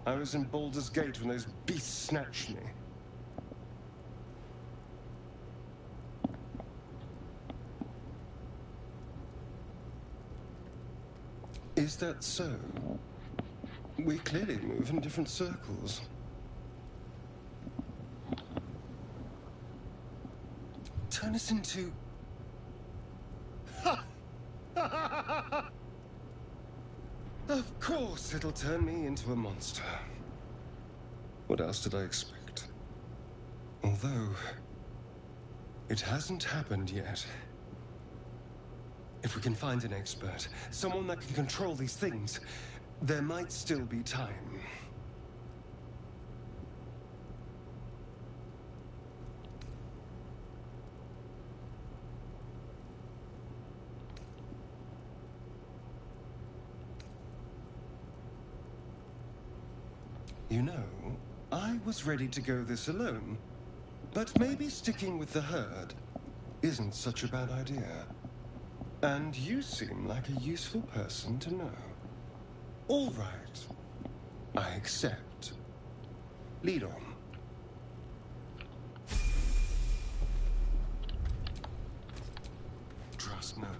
I was in Baldur's Gate when those beasts snatched me. Is that so? We clearly move in different circles. Turn us into... Of course it'll turn me into a monster. What else did I expect? Although, it hasn't happened yet. If we can find an expert, someone that can control these things, there might still be time. You know, I was ready to go this alone, but maybe sticking with the herd isn't such a bad idea. And you seem like a useful person to know. All right. I accept. Lead on. Trust no one.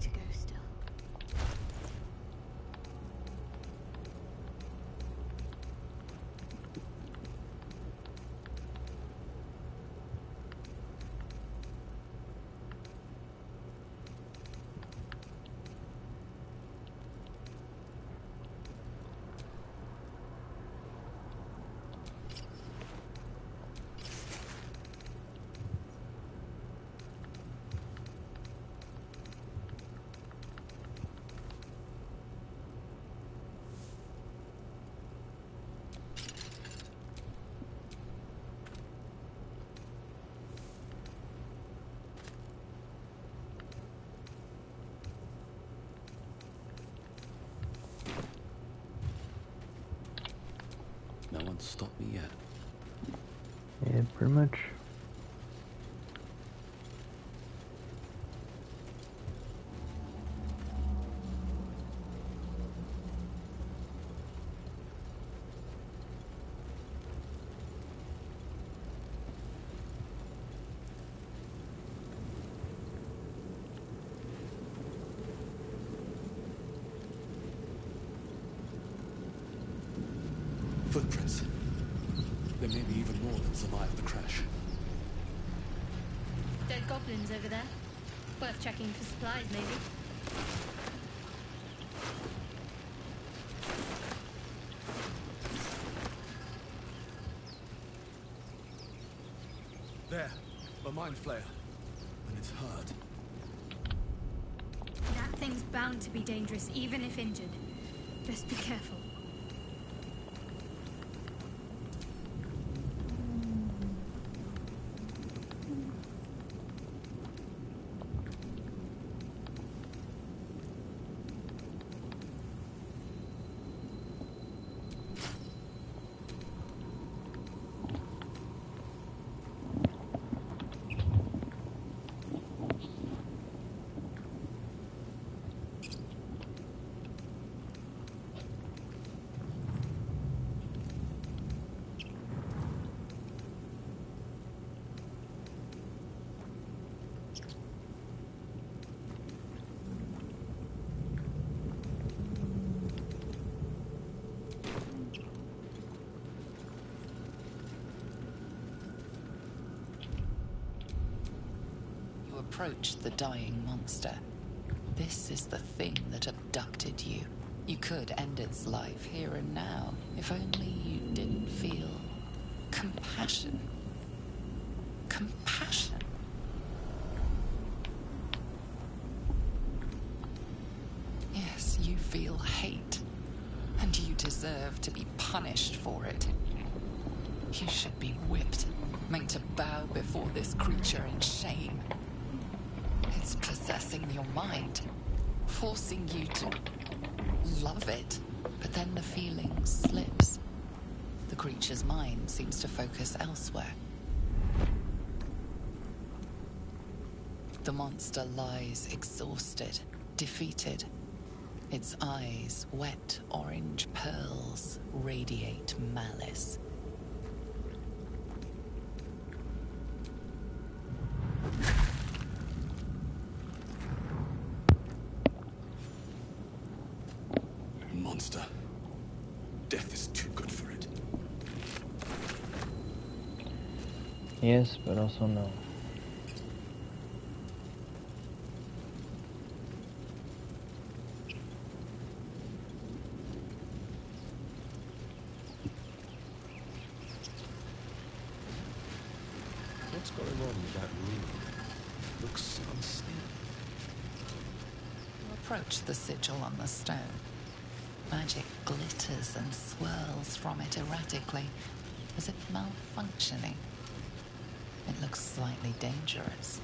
to go still. No one's stopped me yet. Yeah, pretty much. Footprints. There may be even more that survived the crash. Dead goblins over there. Worth checking for supplies, maybe. There, a mind flayer. And it's hurt. That thing's bound to be dangerous, even if injured. Best be careful. Approach the dying monster. This is the thing that abducted you. You could end its life here and now, if only you didn't feel compassion. Compassion. Yes, you feel hate, and you deserve to be punished for it. You should be whipped, made to bow before this creature in shame. It's possessing your mind, forcing you to love it, but then the feeling slips. The creature's mind seems to focus elsewhere. The monster lies exhausted, defeated. Its eyes, wet orange pearls, radiate malice. Monster. Death is too good for it. Yes, but also no. What's going on with that room? Looks unstable. You approach the sigil on the stone. Magic glitters and swirls from it erratically, as if malfunctioning. It looks slightly dangerous.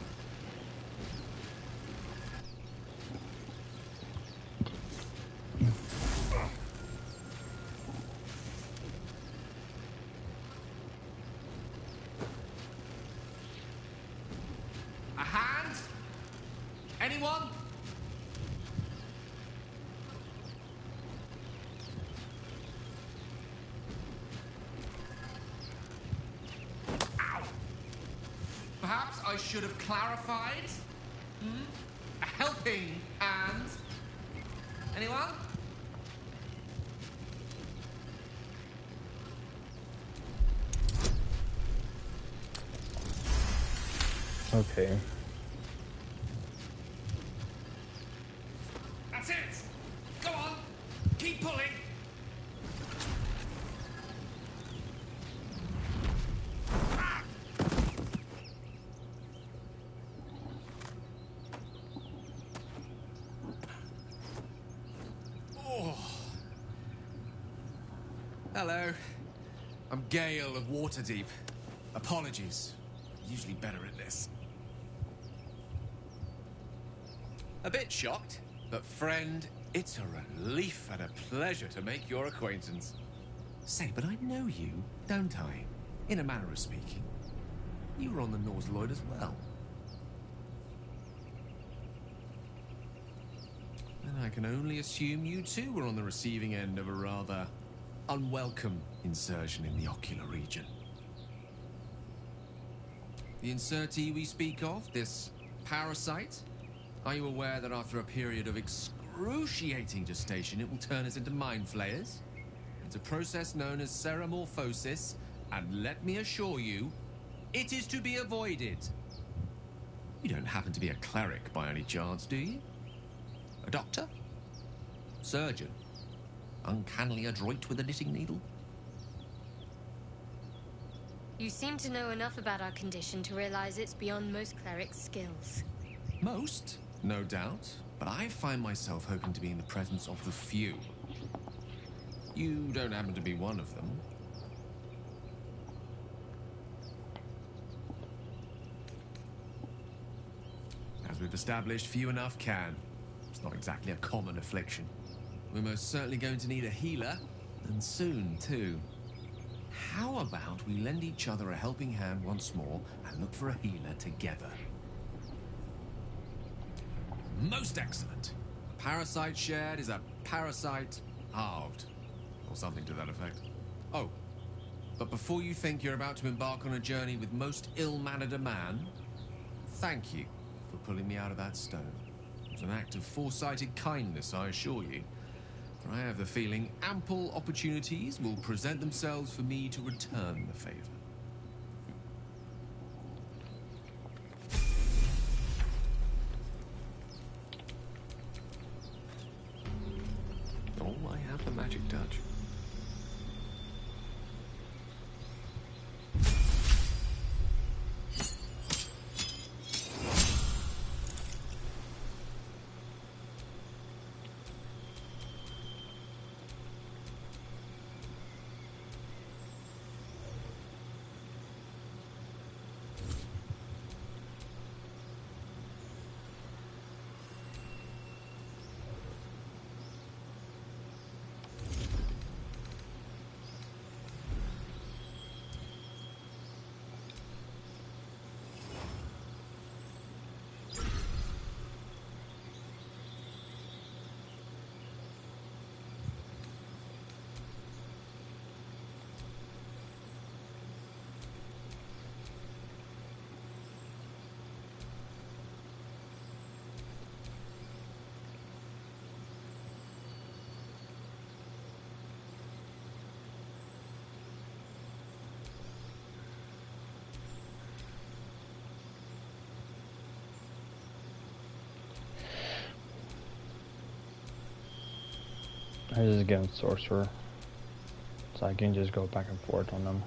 A hand? Anyone? Perhaps I should have clarified? A helping hand? Anyone? Okay. That's it! Go on! Keep pulling! Oh. Hello. I'm Gale of Waterdeep. Apologies. Usually better at this. A bit shocked, but friend, it's a relief and a pleasure to make your acquaintance. Say, but I know you, don't I? In a manner of speaking. You were on the Norse Lloyd as well. And I can only assume you too were on the receiving end of a rather unwelcome insertion in the ocular region. The insertee we speak of, this parasite, are you aware that after a period of excruciating gestation, it will turn us into mind flayers? It's a process known as ceramorphosis, and let me assure you, it is to be avoided. You don't happen to be a cleric by any chance, do you? A doctor? Surgeon? Uncannily adroit with a knitting needle? You seem to know enough about our condition to realize it's beyond most clerics' skills. Most, no doubt, but I find myself hoping to be in the presence of the few. You don't happen to be one of them. As we've established, few enough can. It's not exactly a common affliction. We're most certainly going to need a healer, and soon, too. How about we lend each other a helping hand once more and look for a healer together? Most excellent. A parasite shared is a parasite halved. Or something to that effect. Oh, but before you think you're about to embark on a journey with most ill-mannered a man, thank you for pulling me out of that stone. It was an act of foresighted kindness, I assure you. For I have the feeling ample opportunities will present themselves for me to return the favor. Oh, I have the magic touch. I just get sorcerer, so I can just go back and forth on them.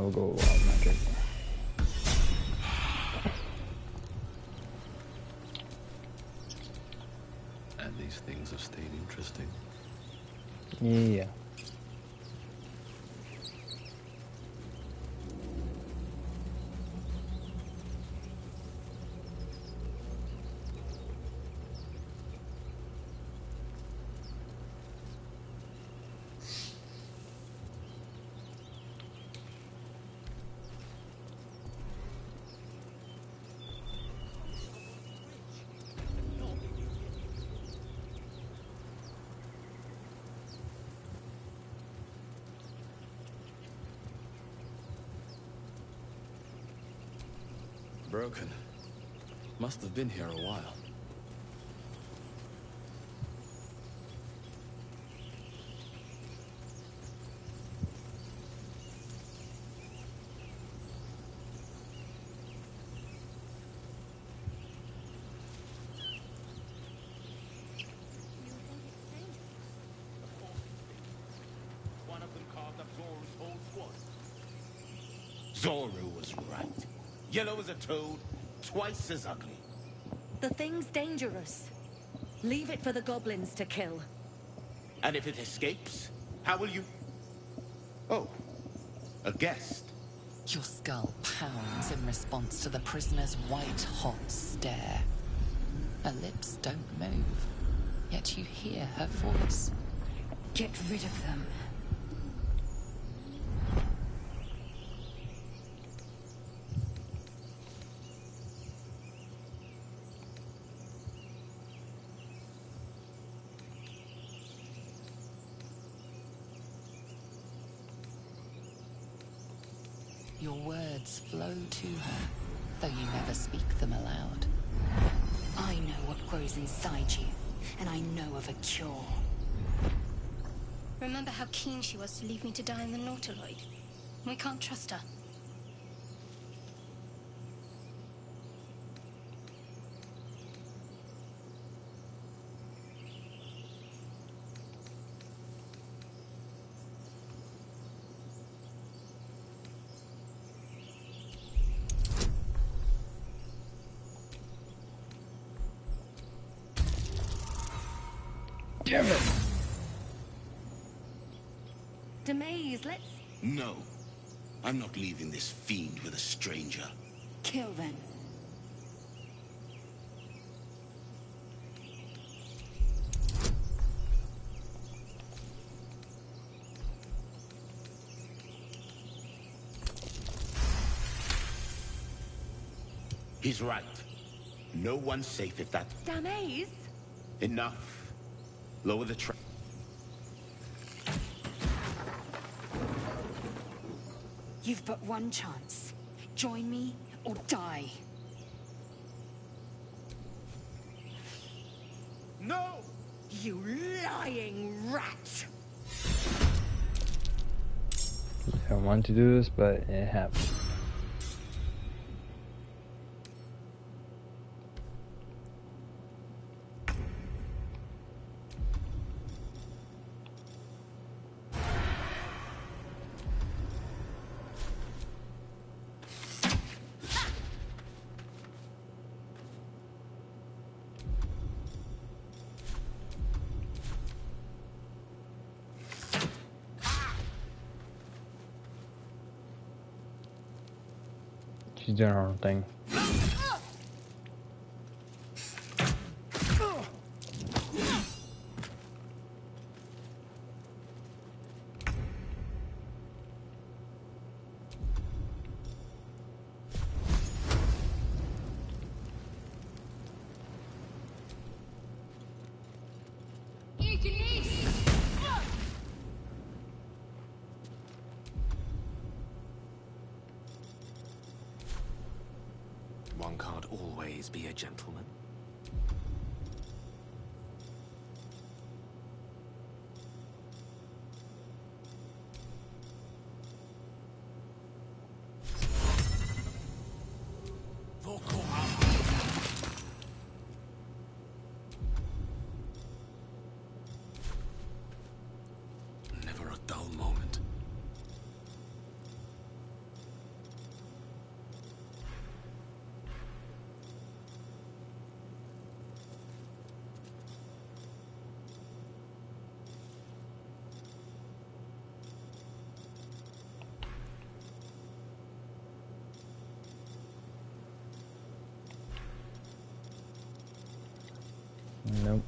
will go magic. And these things have stayed interesting. Yeah. Broken. Must have been here a while. One of them carved up Zoru's whole squad. Zoru was right. Yellow as a toad, twice as ugly. The thing's dangerous. Leave it for the goblins to kill. And if it escapes, how will you... Oh, a guest. Your skull pounds in response to the prisoner's white-hot stare. Her lips don't move, yet you hear her voice. Get rid of them. Your words flow to her, though you never speak them aloud. I know what grows inside you, and I know of a cure. Remember how keen she was to leave me to die in the Nautiloid? We can't trust her. Damn it! Demaze, let's... No. I'm not leaving this fiend with a stranger. Kill them. He's right. No one's safe if that... Demaze? Enough. Lower the trap. You've but one chance. Join me or die. No! You lying rat! I don't want to do this, but it happened. She's doing her own thing. One can't always be a gentleman. Never a dull moment. Nope.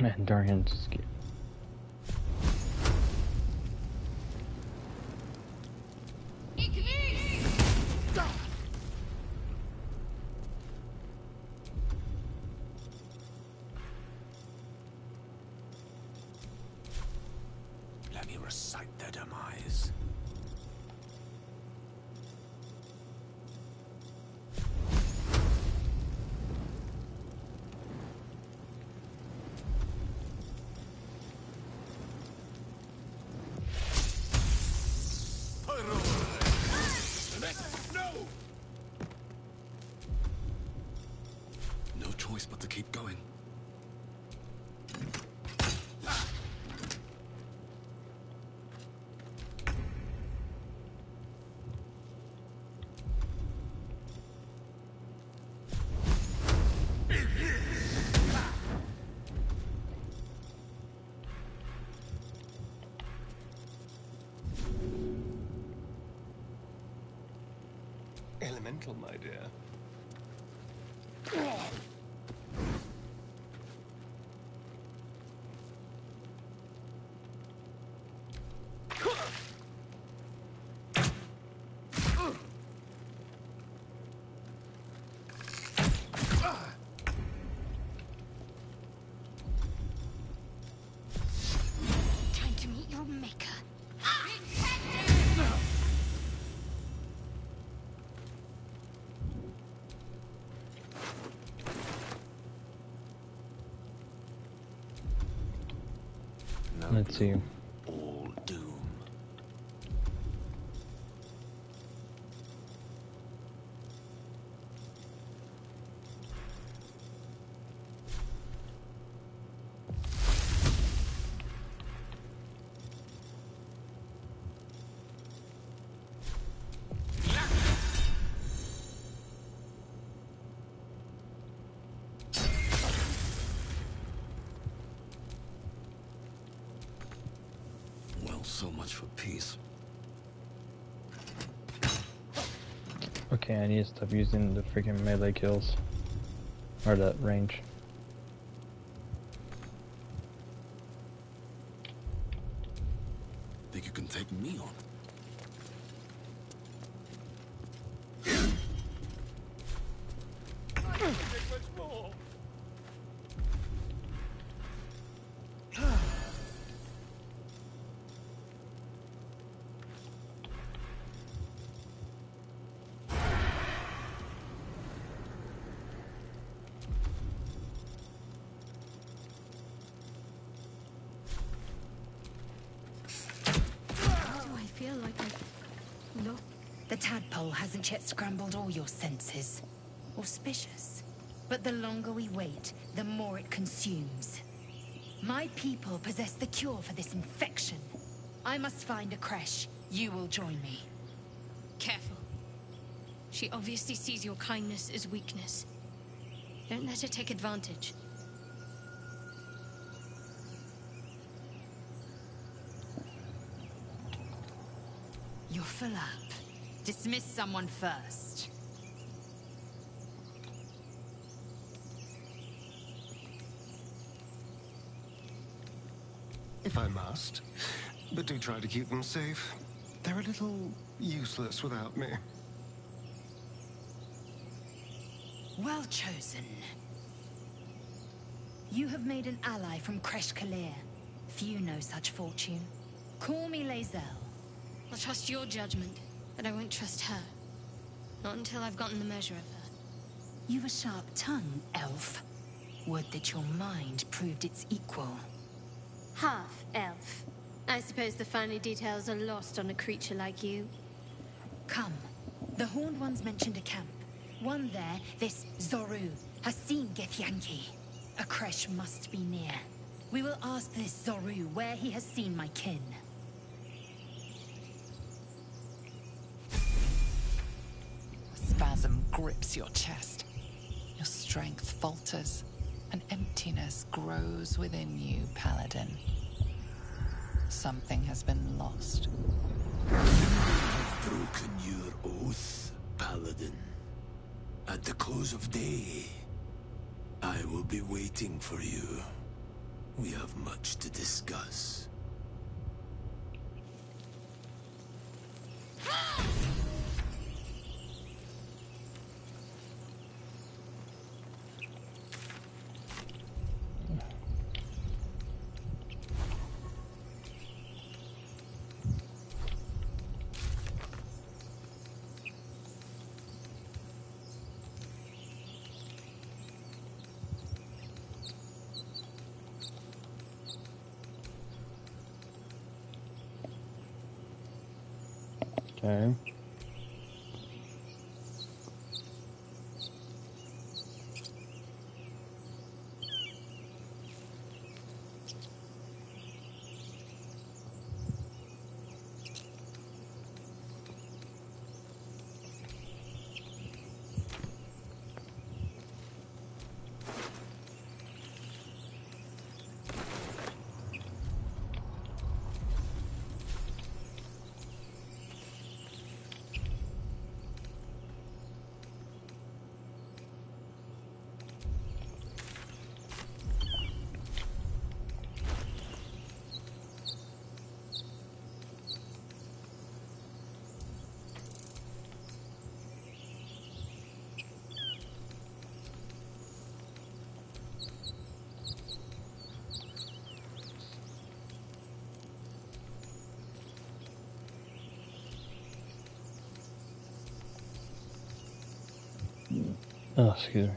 Man, Dorian's scared. Let me recite their demise. No! No choice but to keep going. Elemental, my dear. Time to meet your maker. Let's see. All doom. Well, so much for peace. Okay, I need to stop using the freaking melee kills. Or the range. Think you can take me on? I feel like I look. The tadpole hasn't yet scrambled all your senses. Auspicious. But the longer we wait, the more it consumes. My people possess the cure for this infection. I must find a creche. You will join me. Careful. She obviously sees your kindness as weakness. Don't let her take advantage. You're full up. Dismiss someone first. If I must. But do try to keep them safe. They're a little useless without me. Well chosen. You have made an ally from Creche Kalir. Few know such fortune. Call me Lae'zel. I'll trust your judgment, but I won't trust her. Not until I've gotten the measure of her. You've a sharp tongue, elf. Would that your mind proved its equal. Half elf. I suppose the finer details are lost on a creature like you. Come. The Horned Ones mentioned a camp. One there, this Zoru, has seen Githyanki. A creche must be near. We will ask this Zoru where he has seen my kin. A spasm grips your chest. Your strength falters. An emptiness grows within you, Paladin. Something has been lost. You have broken your oath, Paladin. At the close of day, I will be waiting for you. We have much to discuss. Okay. Oh, excuse me.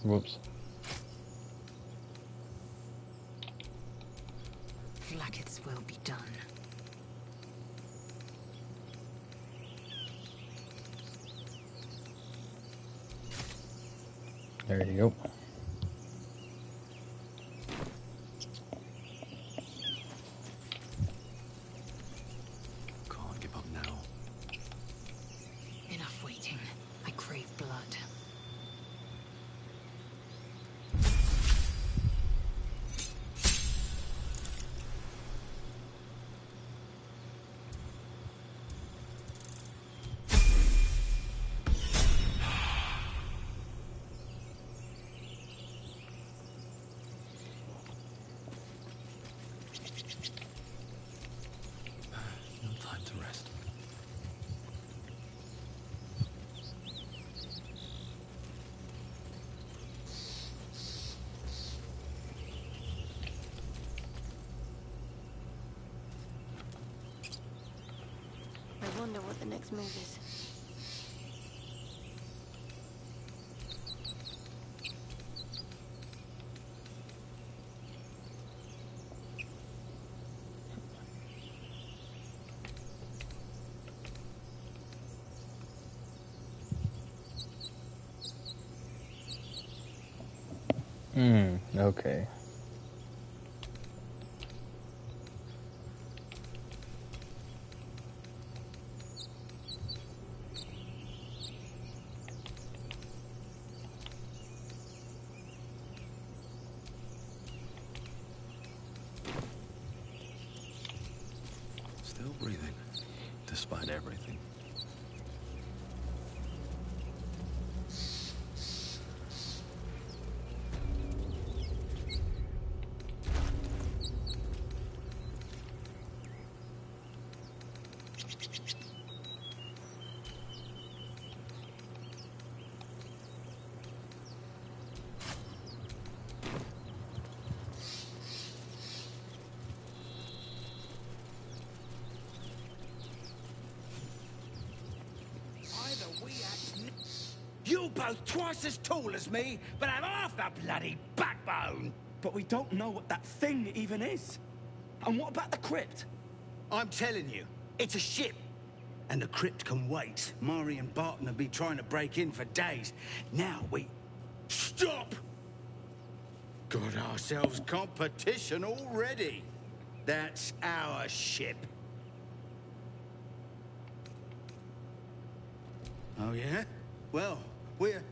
Whoops. Blacket's will be done. There you go. Can't give up now. Enough waiting. I crave blood. No time to rest. I wonder what the next move is. Okay. Still breathing, despite everything. You both twice as tall as me, but have half the bloody backbone! But we don't know what that thing even is. And what about the crypt? I'm telling you, it's a ship. And the crypt can wait. Mari and Barton have been trying to break in for days. Now we... Stop! Got ourselves competition already. That's our ship. Oh, yeah? Well, we're...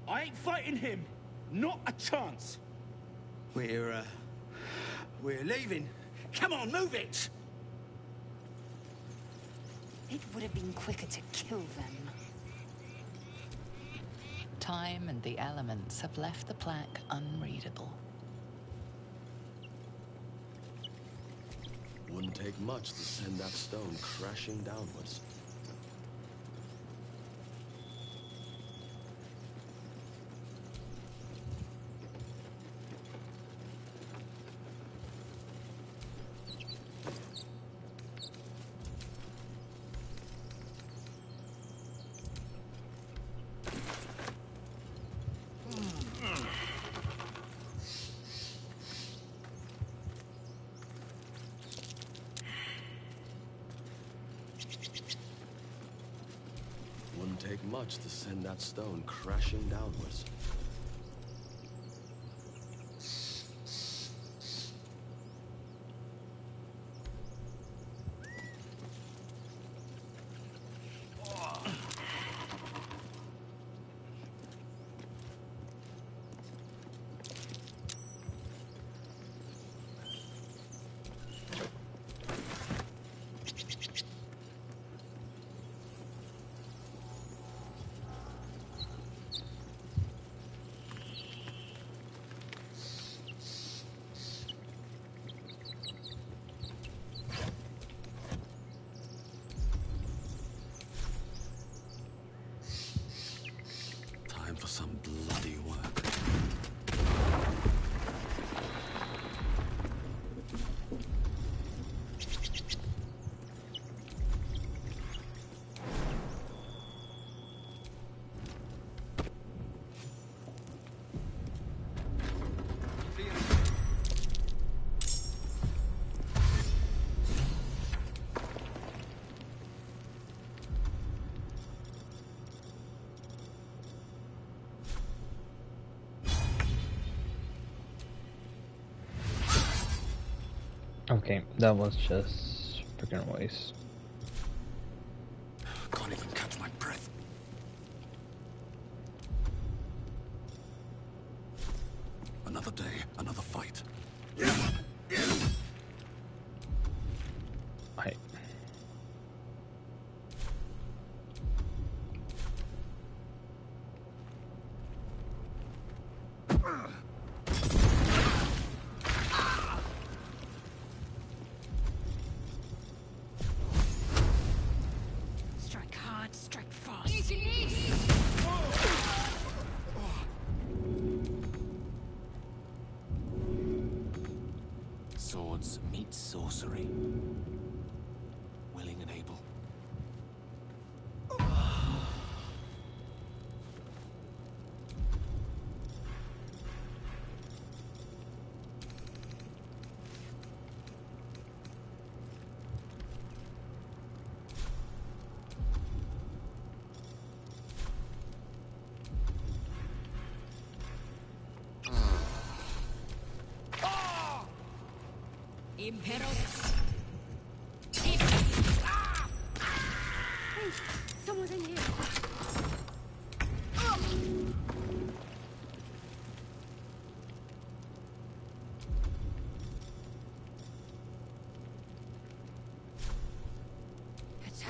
I ain't fighting him. Not a chance. We're leaving. Come on, move it! It would have been quicker to kill them. Time and the elements have left the plaque unreadable. Wouldn't take much to send that stone crashing downwards. Wouldn't take much to send that stone crashing downwards. Time for some bloody work. Okay, that was just freaking waste. Can't even catch my breath. Another day, another fight. Right. Strike hard, strike fast. Swords meet sorcery. Willing and able. Imperos. Hey, someone's in here. It's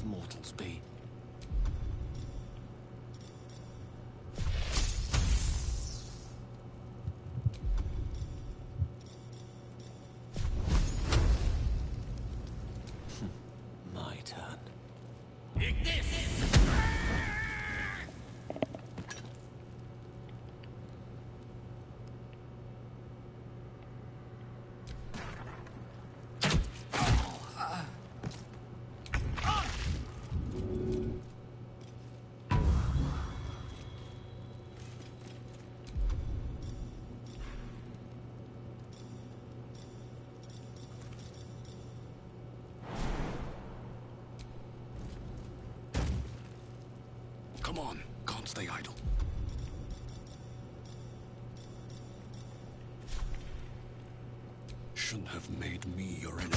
mortals be. My turn. Come on, can't stay idle. Shouldn't have made me your enemy.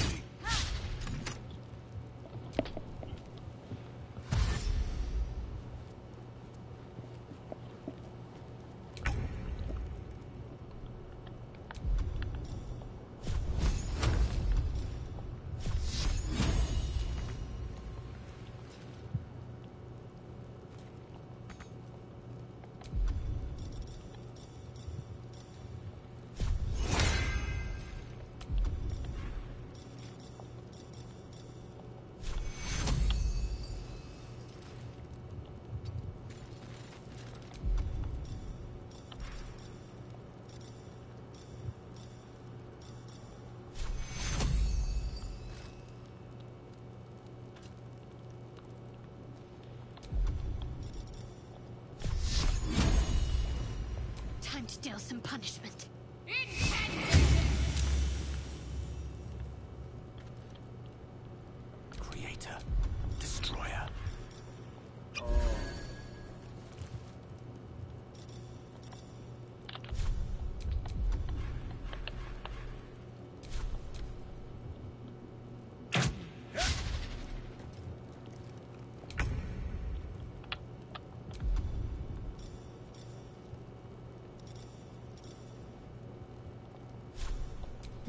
Time to deal some punishment. Creator, destroyer.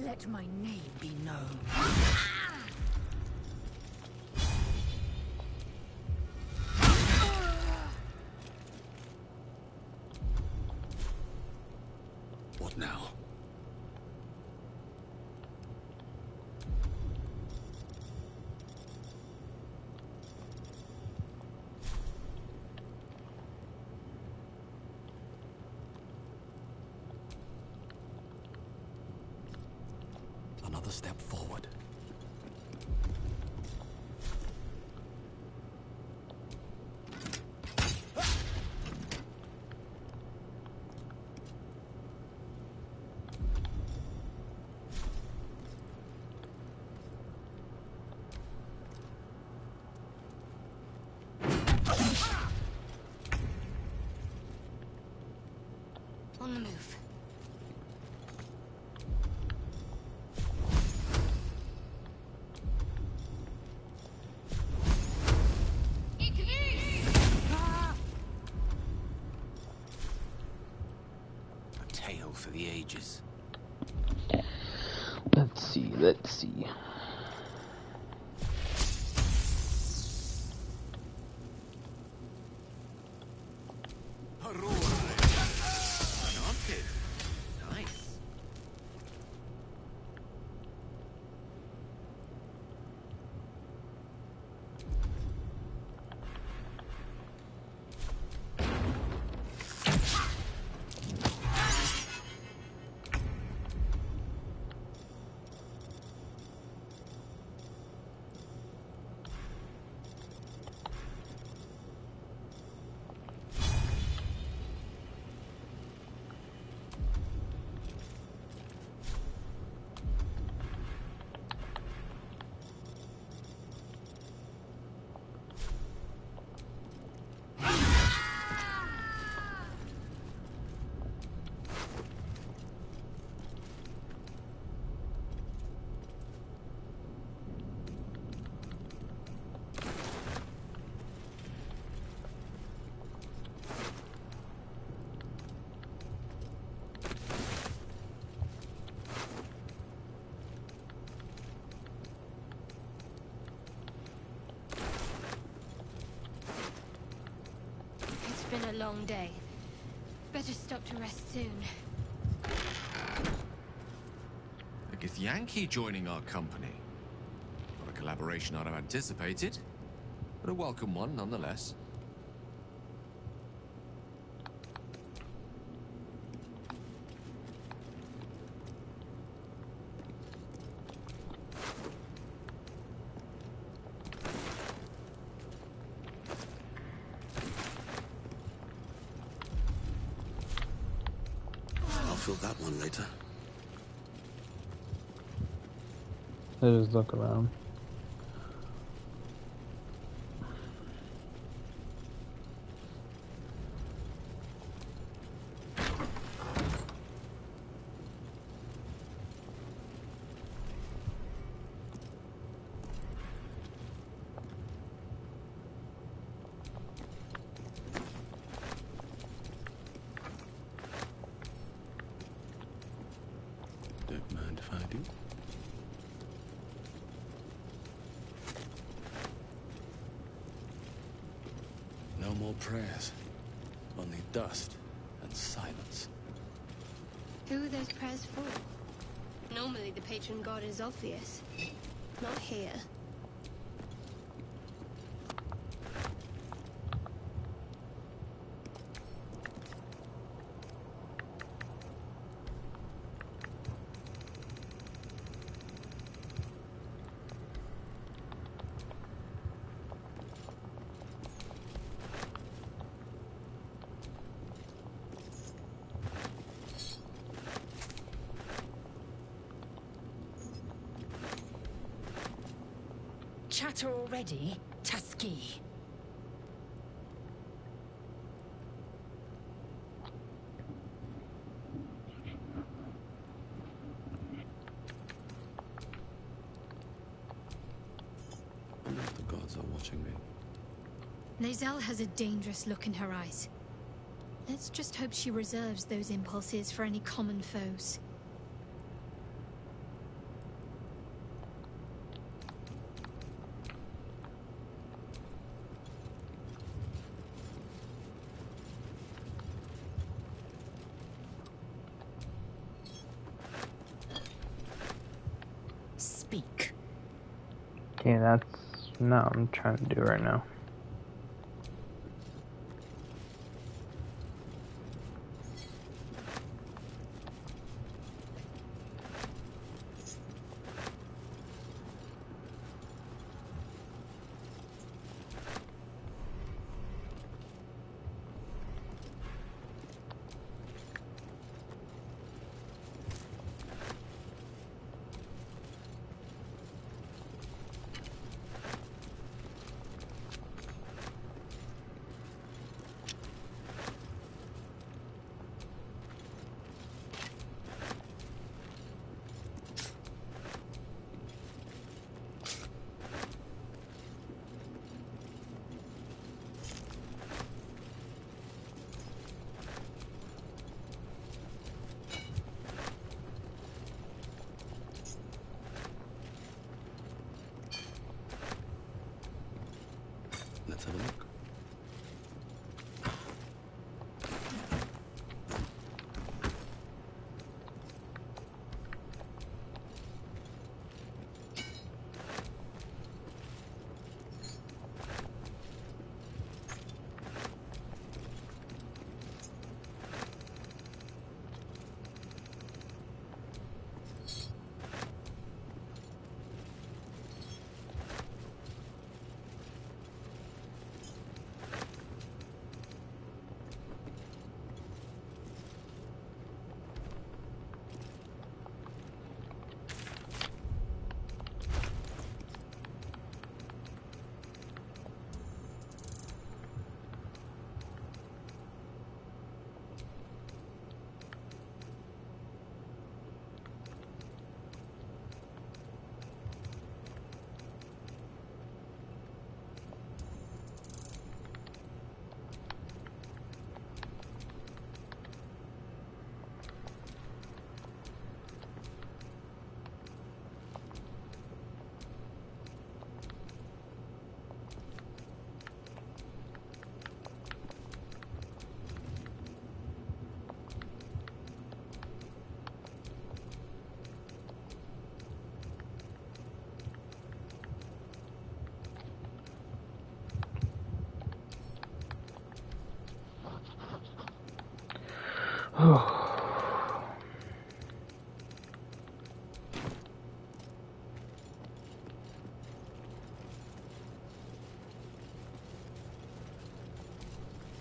Let my name be known. What now? Another step forward. On the move. A tale for the ages. Let's see, let's see. Nice. been a long day. Better stop to rest soon. A Githyanki joining our company. Not a collaboration I'd have anticipated, but a welcome one nonetheless. I'll fill that one later. Let's just look around. Don't mind if I do. No more prayers. Only dust and silence. Who are those prayers for? Normally the patron god is obvious. Not here. Chatter already? Tusky. I wonder if the gods are watching me. Lae'zel has a dangerous look in her eyes. Let's just hope she reserves those impulses for any common foes. Speak. Okay, that's not what I'm trying to do right now. Let's have a look.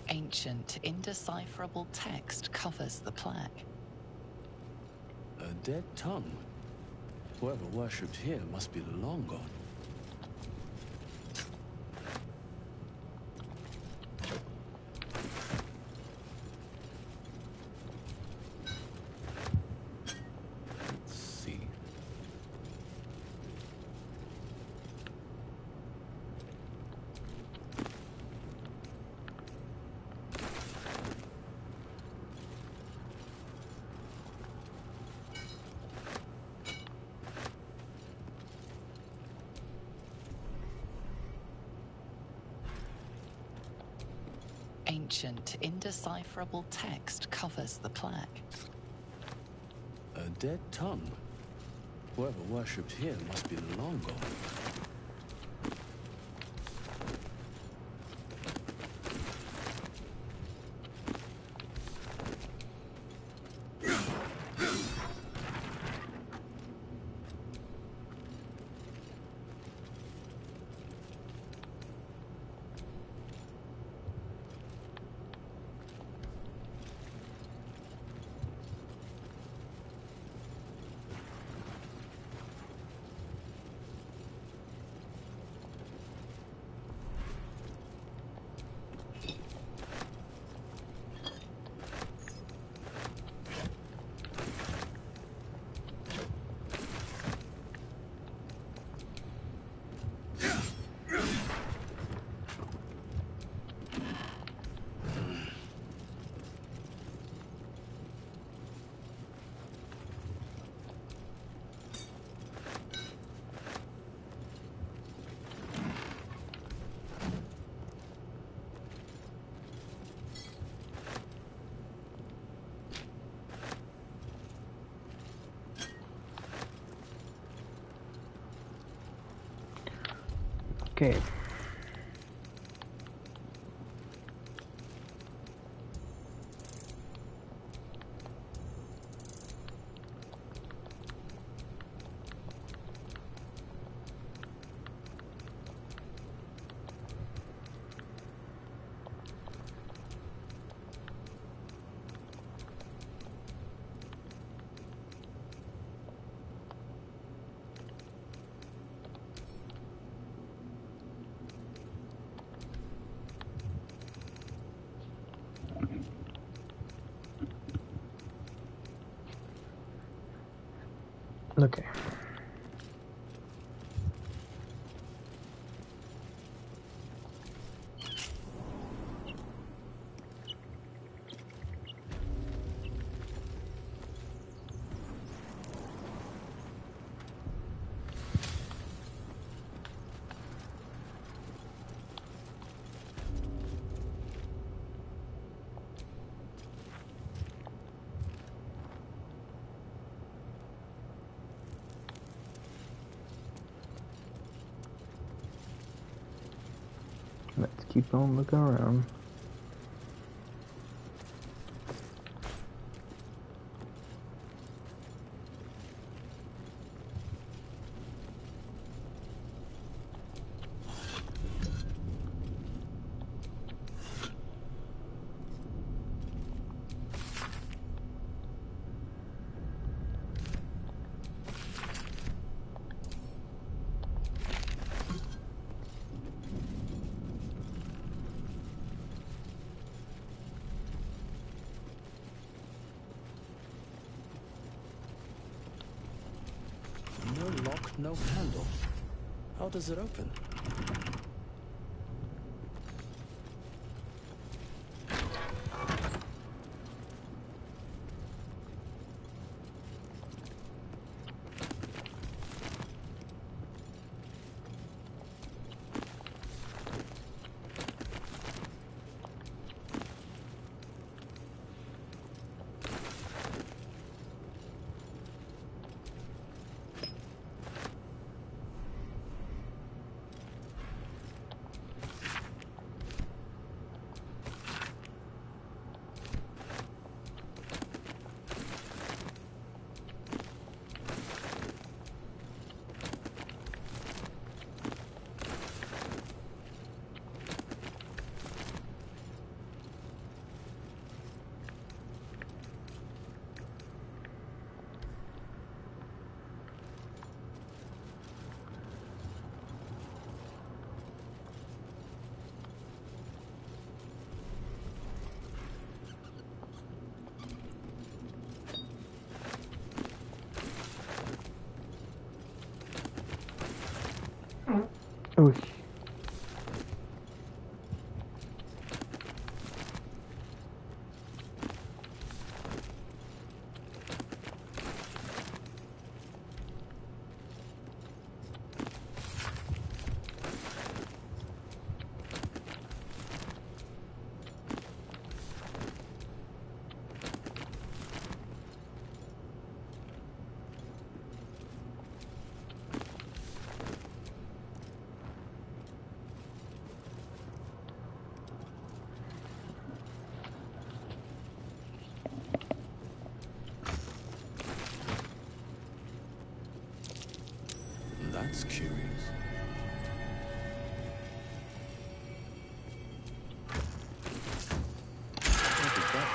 Ancient, indecipherable text covers the plaque. A dead tongue? Whoever worshipped here must be long gone. Let's see. Ancient, indecipherable text covers the plaque. A dead tongue? Whoever worshipped here must be long gone. Okay. Okay. Let's keep on looking around. No lock, no handle. How does it open? Oh. That's curious. What did that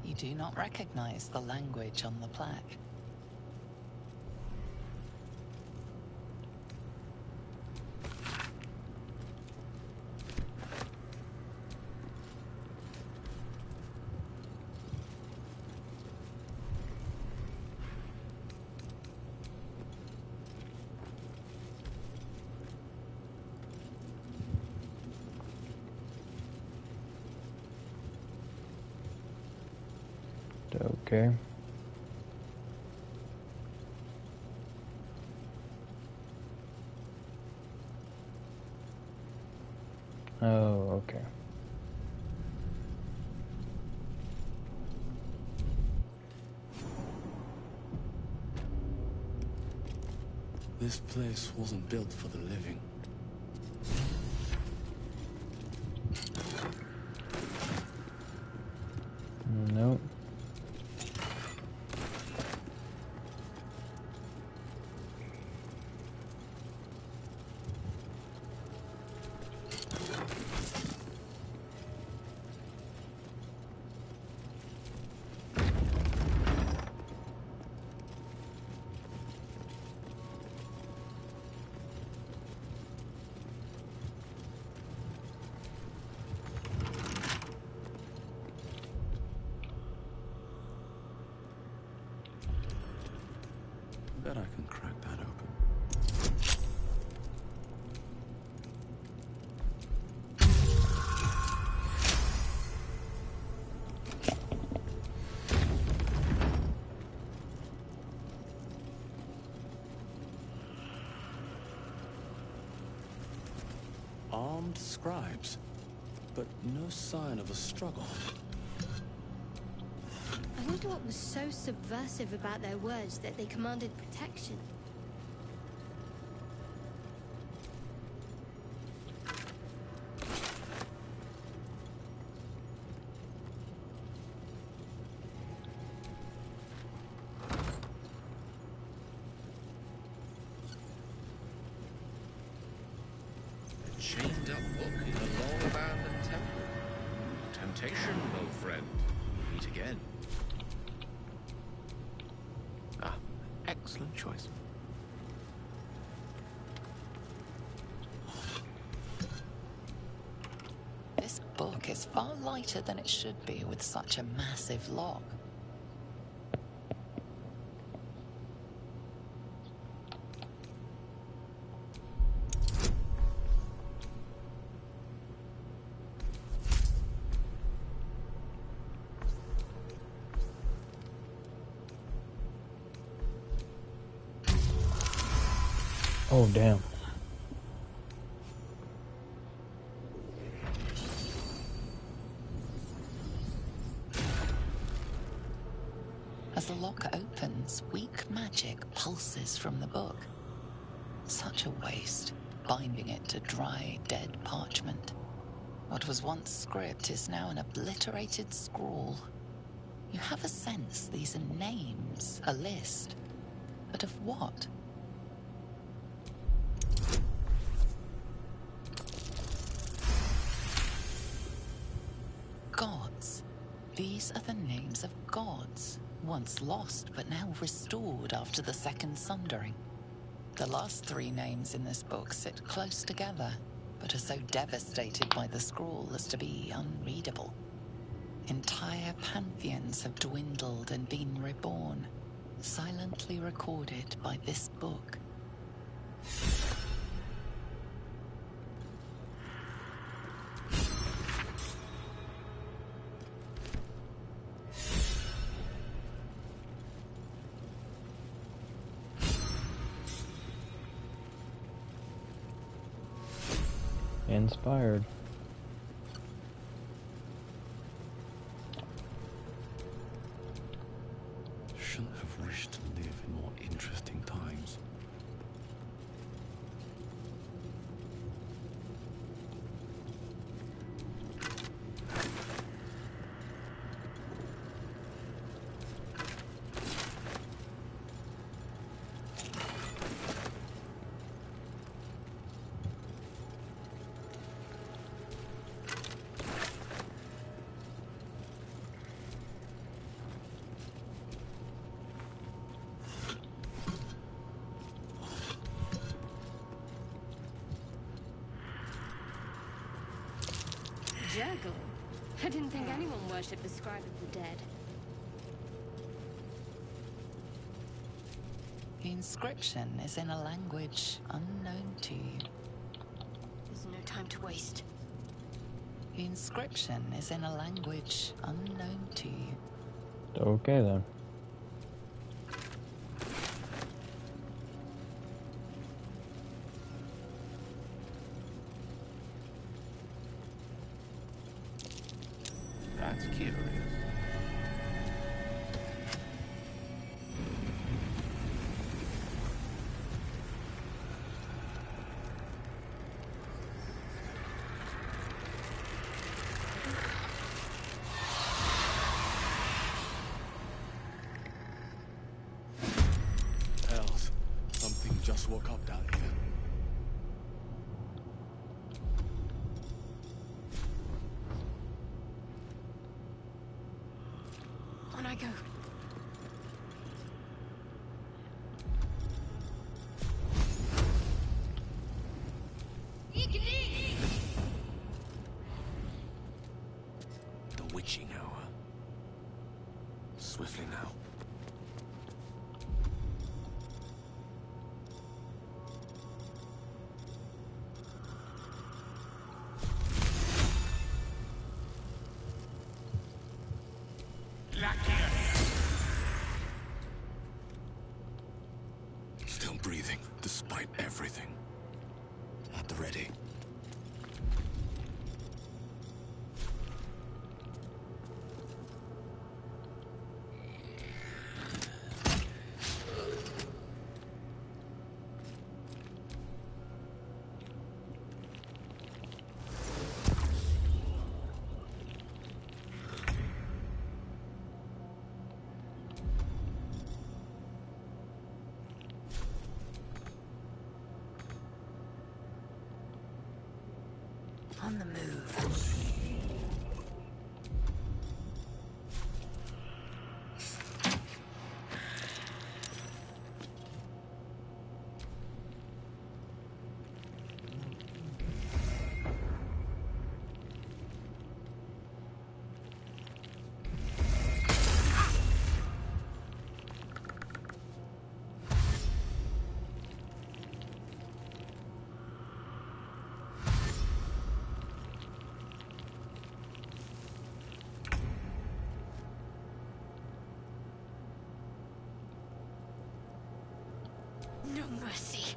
do? You do not recognize the language on the plaque. Okay. Oh, okay. This place wasn't built for the living. Nope. Bet I can crack that open. Armed scribes, but no sign of a struggle. I wonder what was so subversive about their words that they commanded protection. A chained up book in a long abandoned temple. Temptation, old friend. Meet again. Ah, excellent choice. This book is far lighter than it should be with such a massive lock. Oh, damn. As the lock opens, weak magic pulses from the book. Such a waste, binding it to dry, dead parchment. What was once script is now an obliterated scrawl. You have a sense these are names, a list. But of what? Gods. These are the names of gods, once lost but now restored after the Second Sundering. The last three names in this book sit close together, but are so devastated by the scrawl as to be unreadable. Entire pantheons have dwindled and been reborn, silently recorded by this book. Inspired. Shouldn't have wished to live in more interesting times. Juggle? I didn't think anyone worshipped the scribe of the dead. The inscription is in a language unknown to you. There's no time to waste. The inscription is in a language unknown to you. Okay then. That's curious. Hells, something just woke up down here. On I go. The witching hour. Swiftly now. Still breathing, despite everything. At the ready. On the move. No mercy.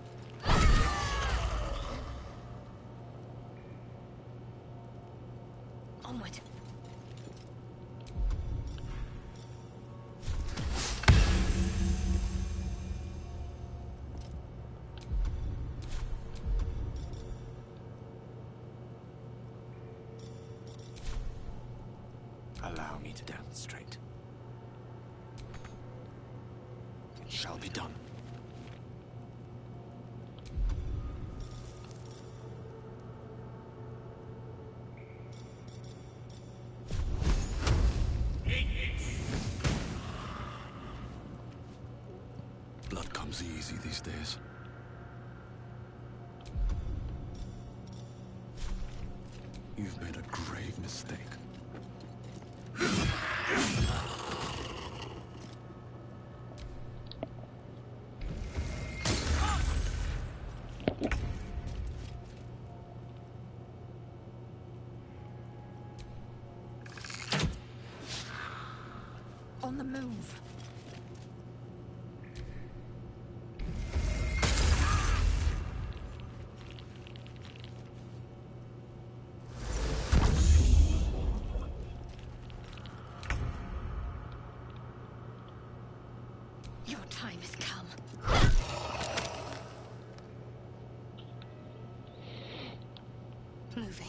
Onward. Allow me to demonstrate. It shall be done. Blood comes easy these days. You've made a grave mistake. on the move. Your time has come. Moving.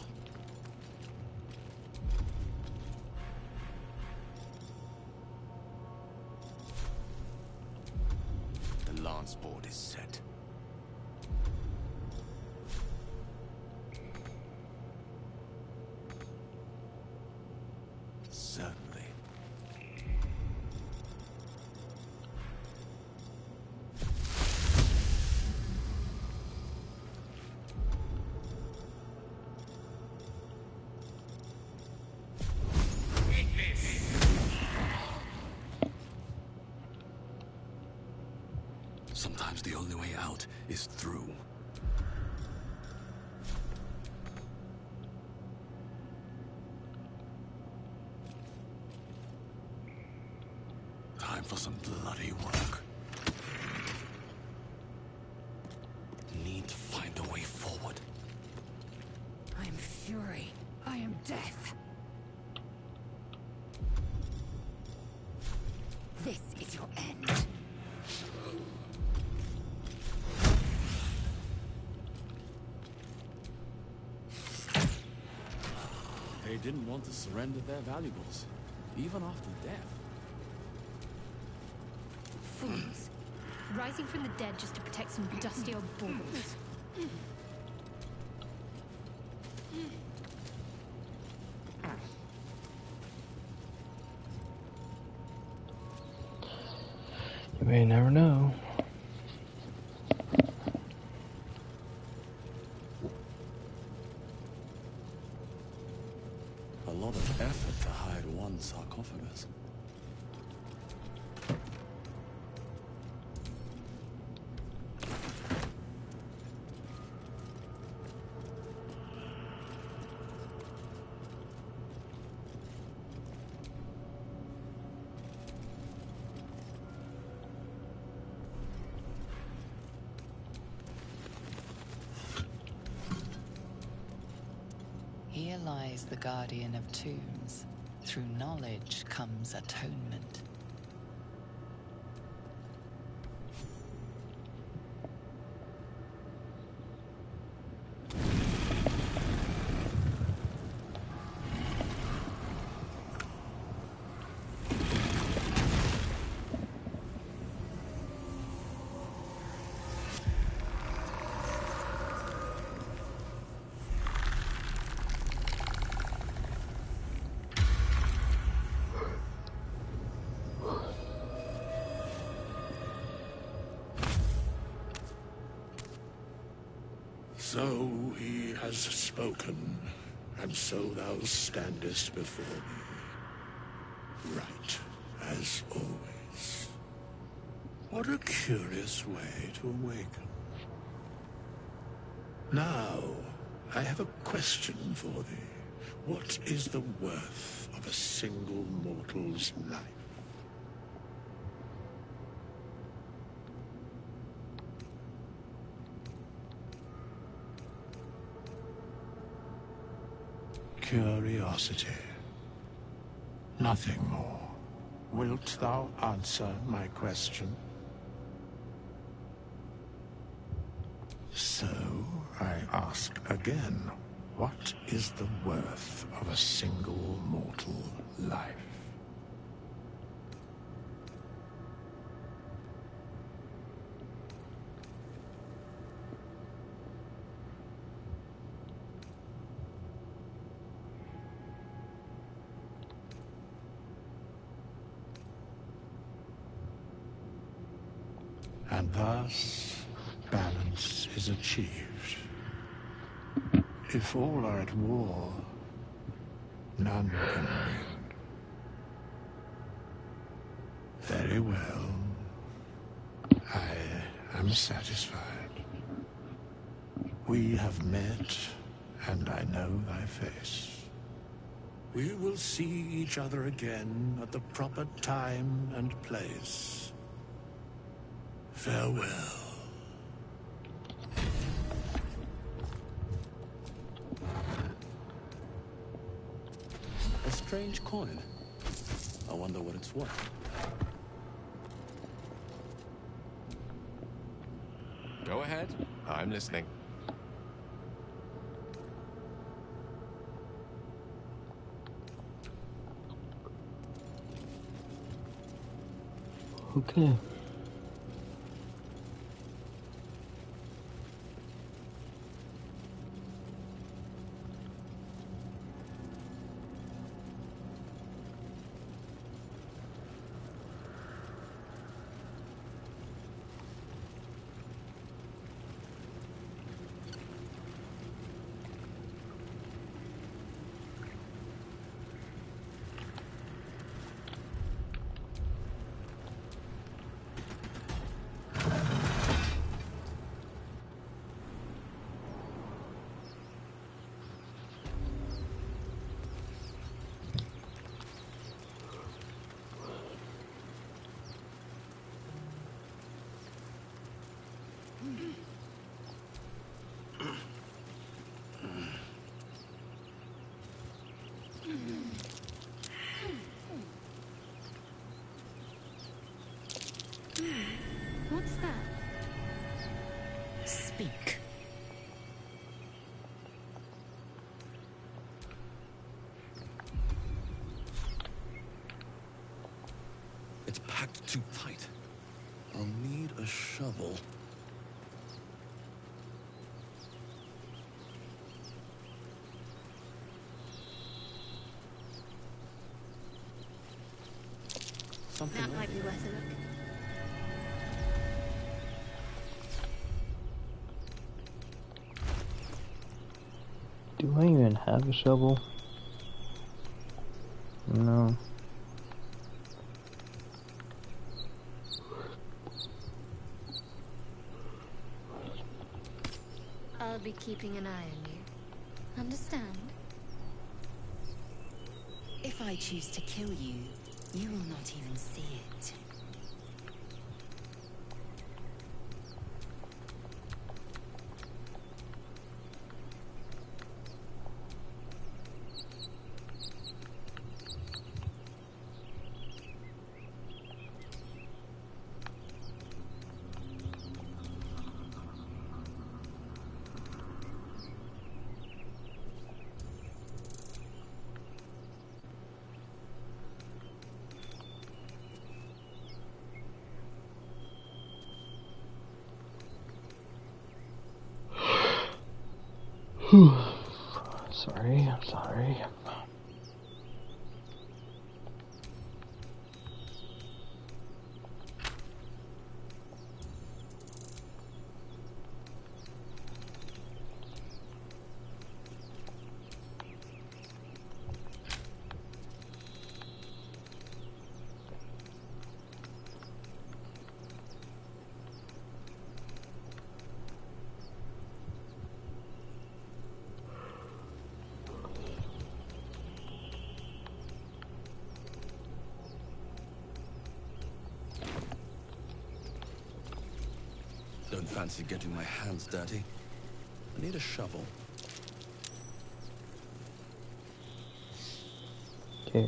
The lance board is set. Certainly. Sometimes the only way out is through. Time for some bloody work. Need to find a way forward. I am fury. I am death. This is your end. They didn't want to surrender their valuables, even after death. Fools. Rising from the dead just to protect some dusty old balls. You may never know. A lot of effort to hide one sarcophagus. Here lies the guardian of tombs. Through knowledge comes atonement. So he has spoken, and so thou standest before me. Right, as always. What a curious way to awaken. Now, I have a question for thee. What is the worth of a single mortal's life? Curiosity. Nothing more. Wilt thou answer my question? So, I ask again, what is the worth of a single mortal life? And thus, balance is achieved. If all are at war, none can win. Very well. I am satisfied. We have met, and I know thy face. We will see each other again at the proper time and place. Farewell. A strange coin. I wonder what it's worth. Go ahead. I'm listening. Okay. What's that? Speak. It's packed too tight. I'll need a shovel. Something That might be worth a look. Do I even have a shovel? No. I'll be keeping an eye on you. Understand? If I choose to kill you, you will not even see it. Sorry, I'm sorry. Don't fancy getting my hands dirty. I need a shovel. Okay.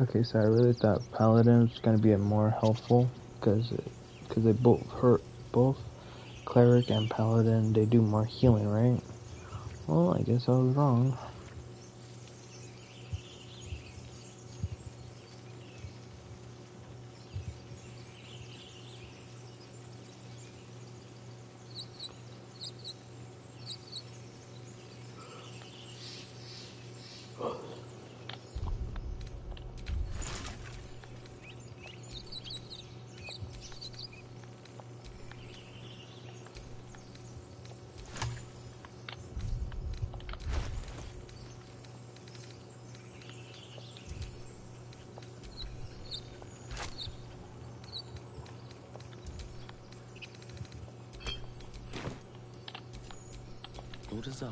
Okay, so I really thought Paladin was gonna be more helpful because they both hurt. Both Cleric and Paladin, they do more healing, right? Well, I guess I was wrong. or desire.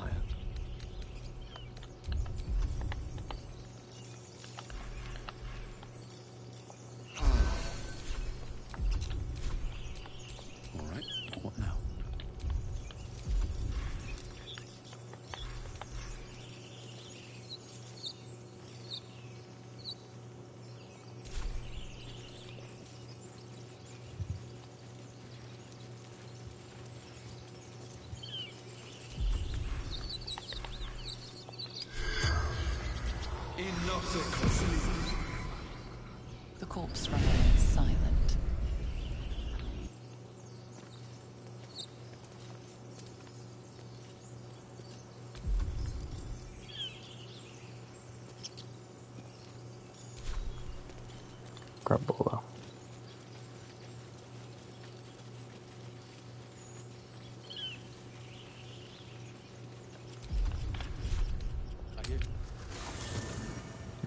All right, what now? The corpse remains silent. Crapola.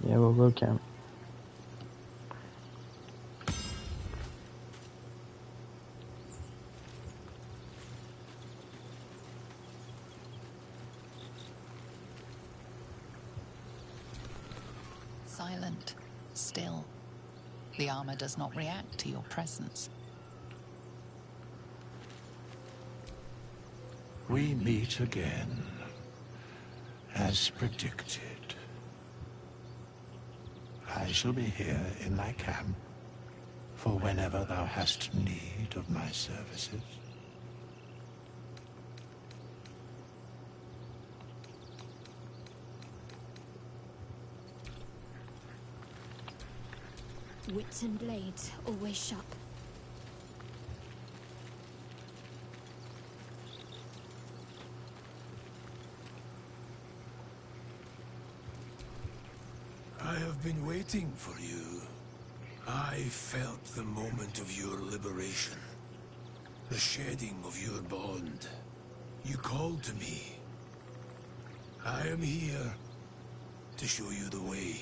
Yeah, we'll go camp. Silent, still. The armor does not react to your presence. We meet again, as predicted. I shall be here in thy camp for whenever thou hast need of my services. Wits and blades always sharp. I have been waiting for you. I felt the moment of your liberation. The shedding of your bond. You called to me. I am here to show you the way.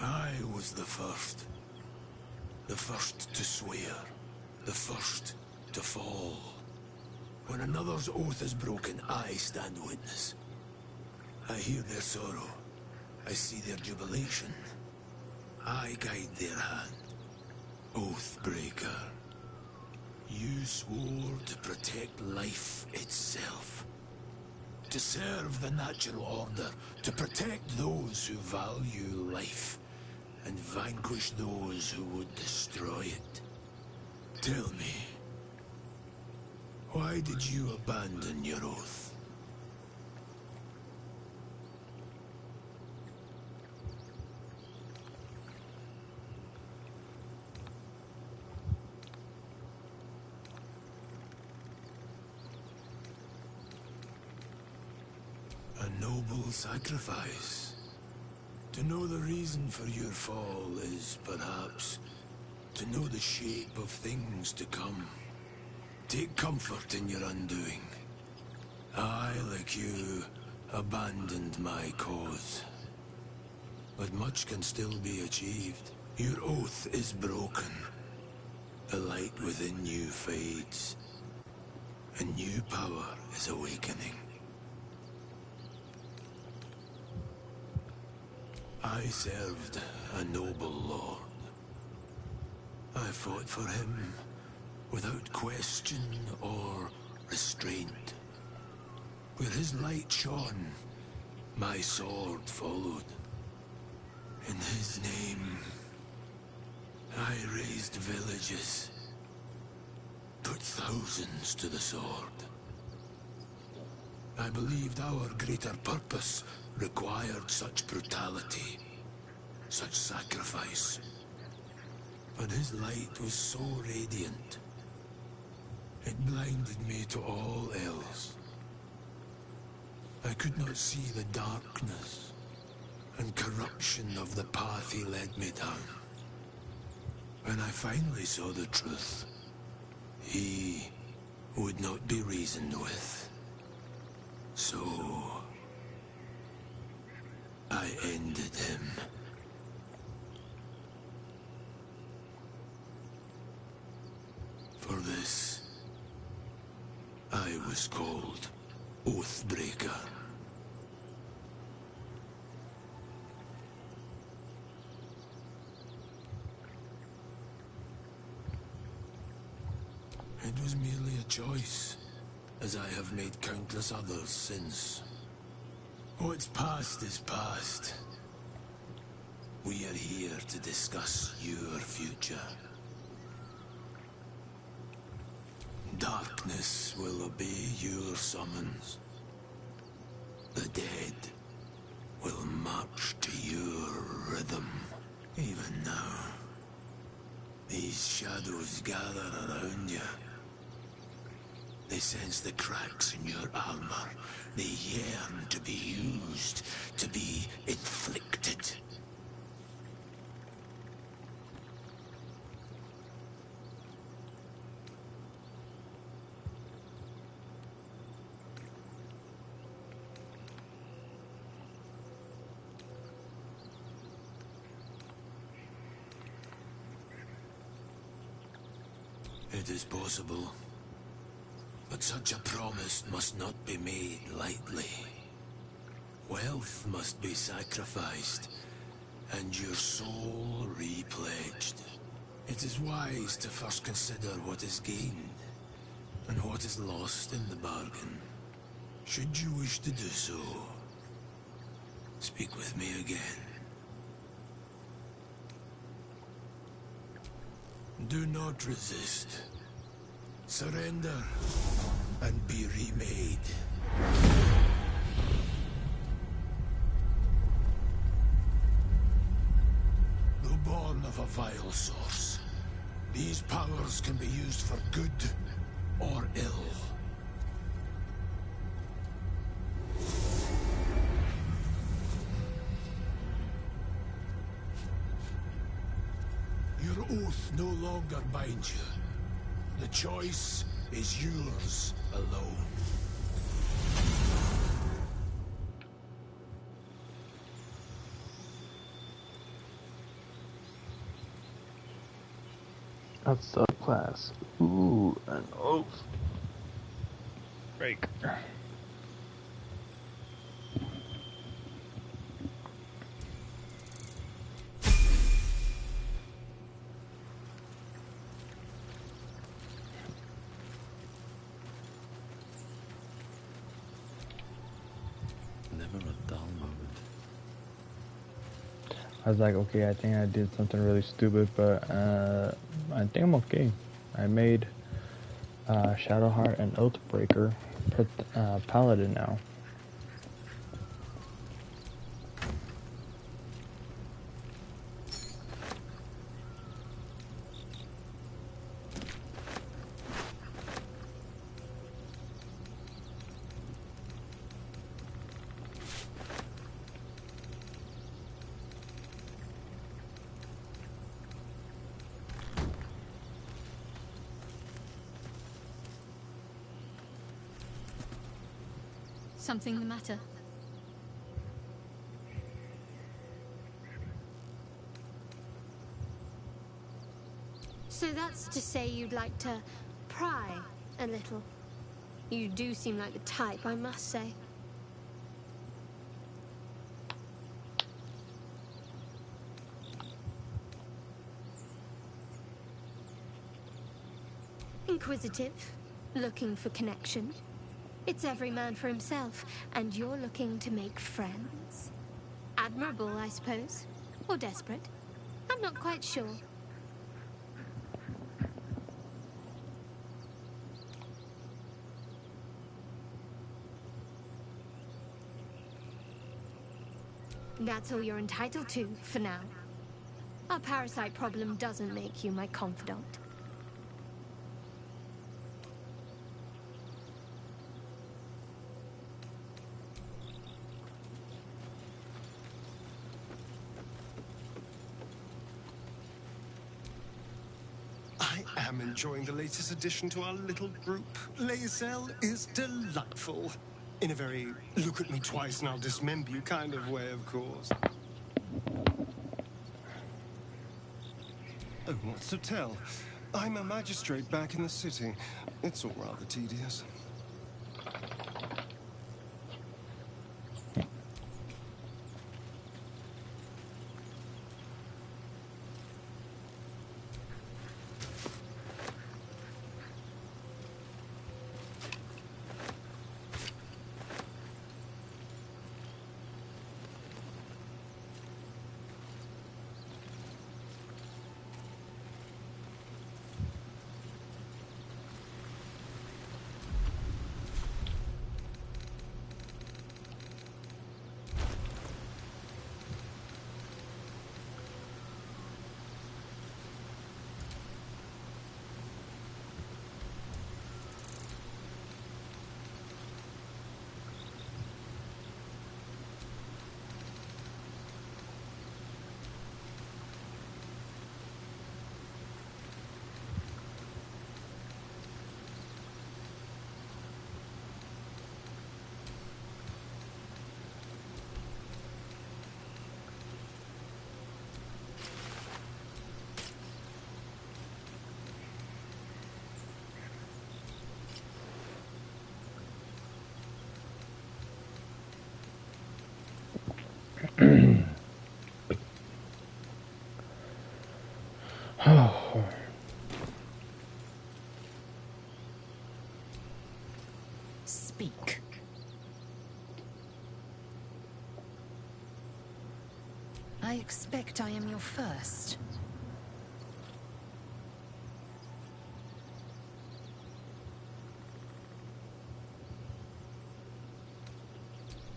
I was the first. The first to swear. The first to fall. When another's oath is broken, I stand witness. I hear their sorrow. I see their jubilation. I guide their hand. Oathbreaker. You swore to protect life itself. To serve the natural order. To protect those who value life. And vanquish those who would destroy it. Tell me, why did you abandon your oath? A noble sacrifice. To know the reason for your fall is, perhaps, to know the shape of things to come. Take comfort in your undoing. I, like you, abandoned my cause. But much can still be achieved. Your oath is broken. The light within you fades. A new power is awakening. I served a noble lord. I fought for him without question or restraint. Where his light shone, my sword followed. In his name, I raised villages, put thousands to the sword. I believed our greater purpose required such brutality, such sacrifice. But his light was so radiant, it blinded me to all else. I could not see the darkness and corruption of the path he led me down. When I finally saw the truth, he would not be reasoned with. So, I ended him. For this, I was called Oathbreaker. It was merely a choice, as I have made countless others since. What's past is past. We are here to discuss your future. Darkness will obey your summons. The dead will march to your rhythm. Even now, these shadows gather around you. They sense the cracks in your armor. They yearn to be used, to be inflicted. It is possible. But such a promise must not be made lightly. Wealth must be sacrificed, and your soul repledged. It is wise to first consider what is gained, and what is lost in the bargain. Should you wish to do so, speak with me again. Do not resist. Surrender, and be remade. Though born of a vile source, these powers can be used for good or ill. Your oath no longer binds you. The choice is yours alone. A subclass. Ooh, an oath. Break. Never a dull moment. I was like, okay, I think I did something really stupid, but I think I'm okay. I made Shadowheart and Oathbreaker Paladin now. Something the matter? So that's to say you'd like to pry a little. You do seem like the type, I must say. Inquisitive, looking for connection. It's every man for himself, and you're looking to make friends. Admirable, I suppose. Or desperate. I'm not quite sure. That's all you're entitled to, for now. Our parasite problem doesn't make you my confidant. I am enjoying the latest addition to our little group. Lae'zel is delightful. In a very look at me twice and I'll dismember you kind of way, of course. Oh, what's to tell? I'm a magistrate back in the city. It's all rather tedious. Oh. Speak. I expect I am your first.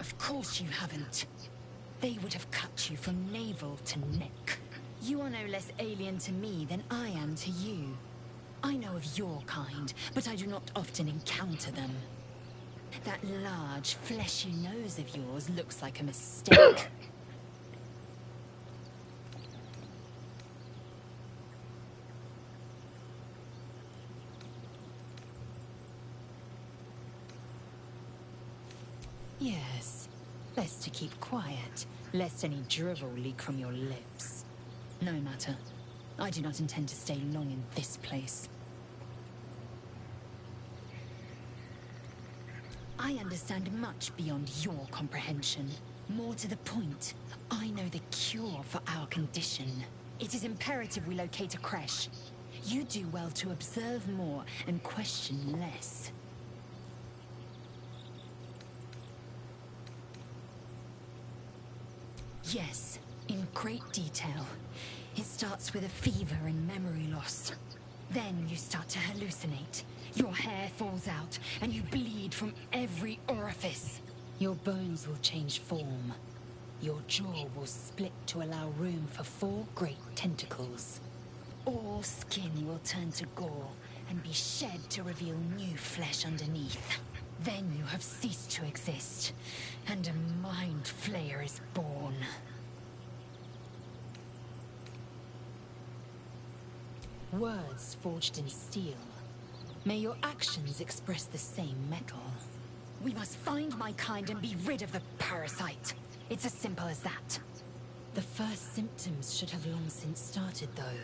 Of course you haven't. They would have cut you from navel to neck. You are no less alien to me than I am to you. I know of your kind, but I do not often encounter them. That large, fleshy nose of yours looks like a mistake. Yes, best to keep quiet, lest any drivel leak from your lips. No matter. I do not intend to stay long in this place. I understand much beyond your comprehension. More to the point, I know the cure for our condition. It is imperative we locate a creche. You do well to observe more and question less. Yes, in great detail. It starts with a fever and memory loss. Then you start to hallucinate. Your hair falls out, and you bleed from every orifice. Your bones will change form. Your jaw will split to allow room for 4 great tentacles. All skin will turn to gore and be shed to reveal new flesh underneath. Then you have ceased to exist, and a mind flayer is born. Words forged in steel. May your actions express the same metal. We must find my kind and be rid of the parasite. It's as simple as that. The first symptoms should have long since started, though.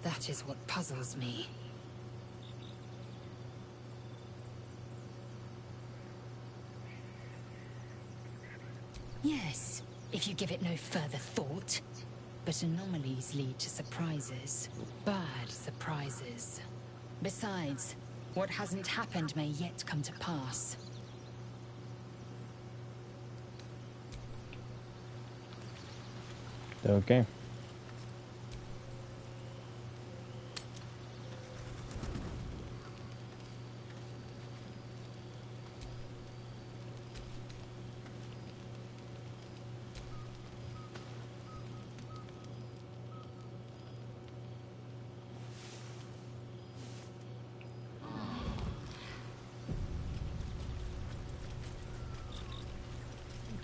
That is what puzzles me. Yes, if you give it no further thought. But anomalies lead to surprises. Bad surprises. Besides, what hasn't happened may yet come to pass. Okay.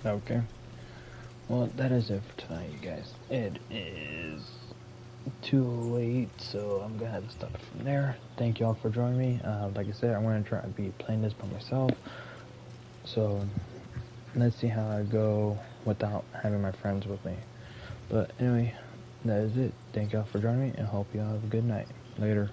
Okay. Well, that is it for tonight, you guys. It is 2:08, so I'm gonna have to stop it from there. Thank you all for joining me. Like I said, I'm gonna try to be playing this by myself. So let's see how I go without having my friends with me. But anyway, that is it. Thank y'all for joining me, and hope y'all have a good night. Later.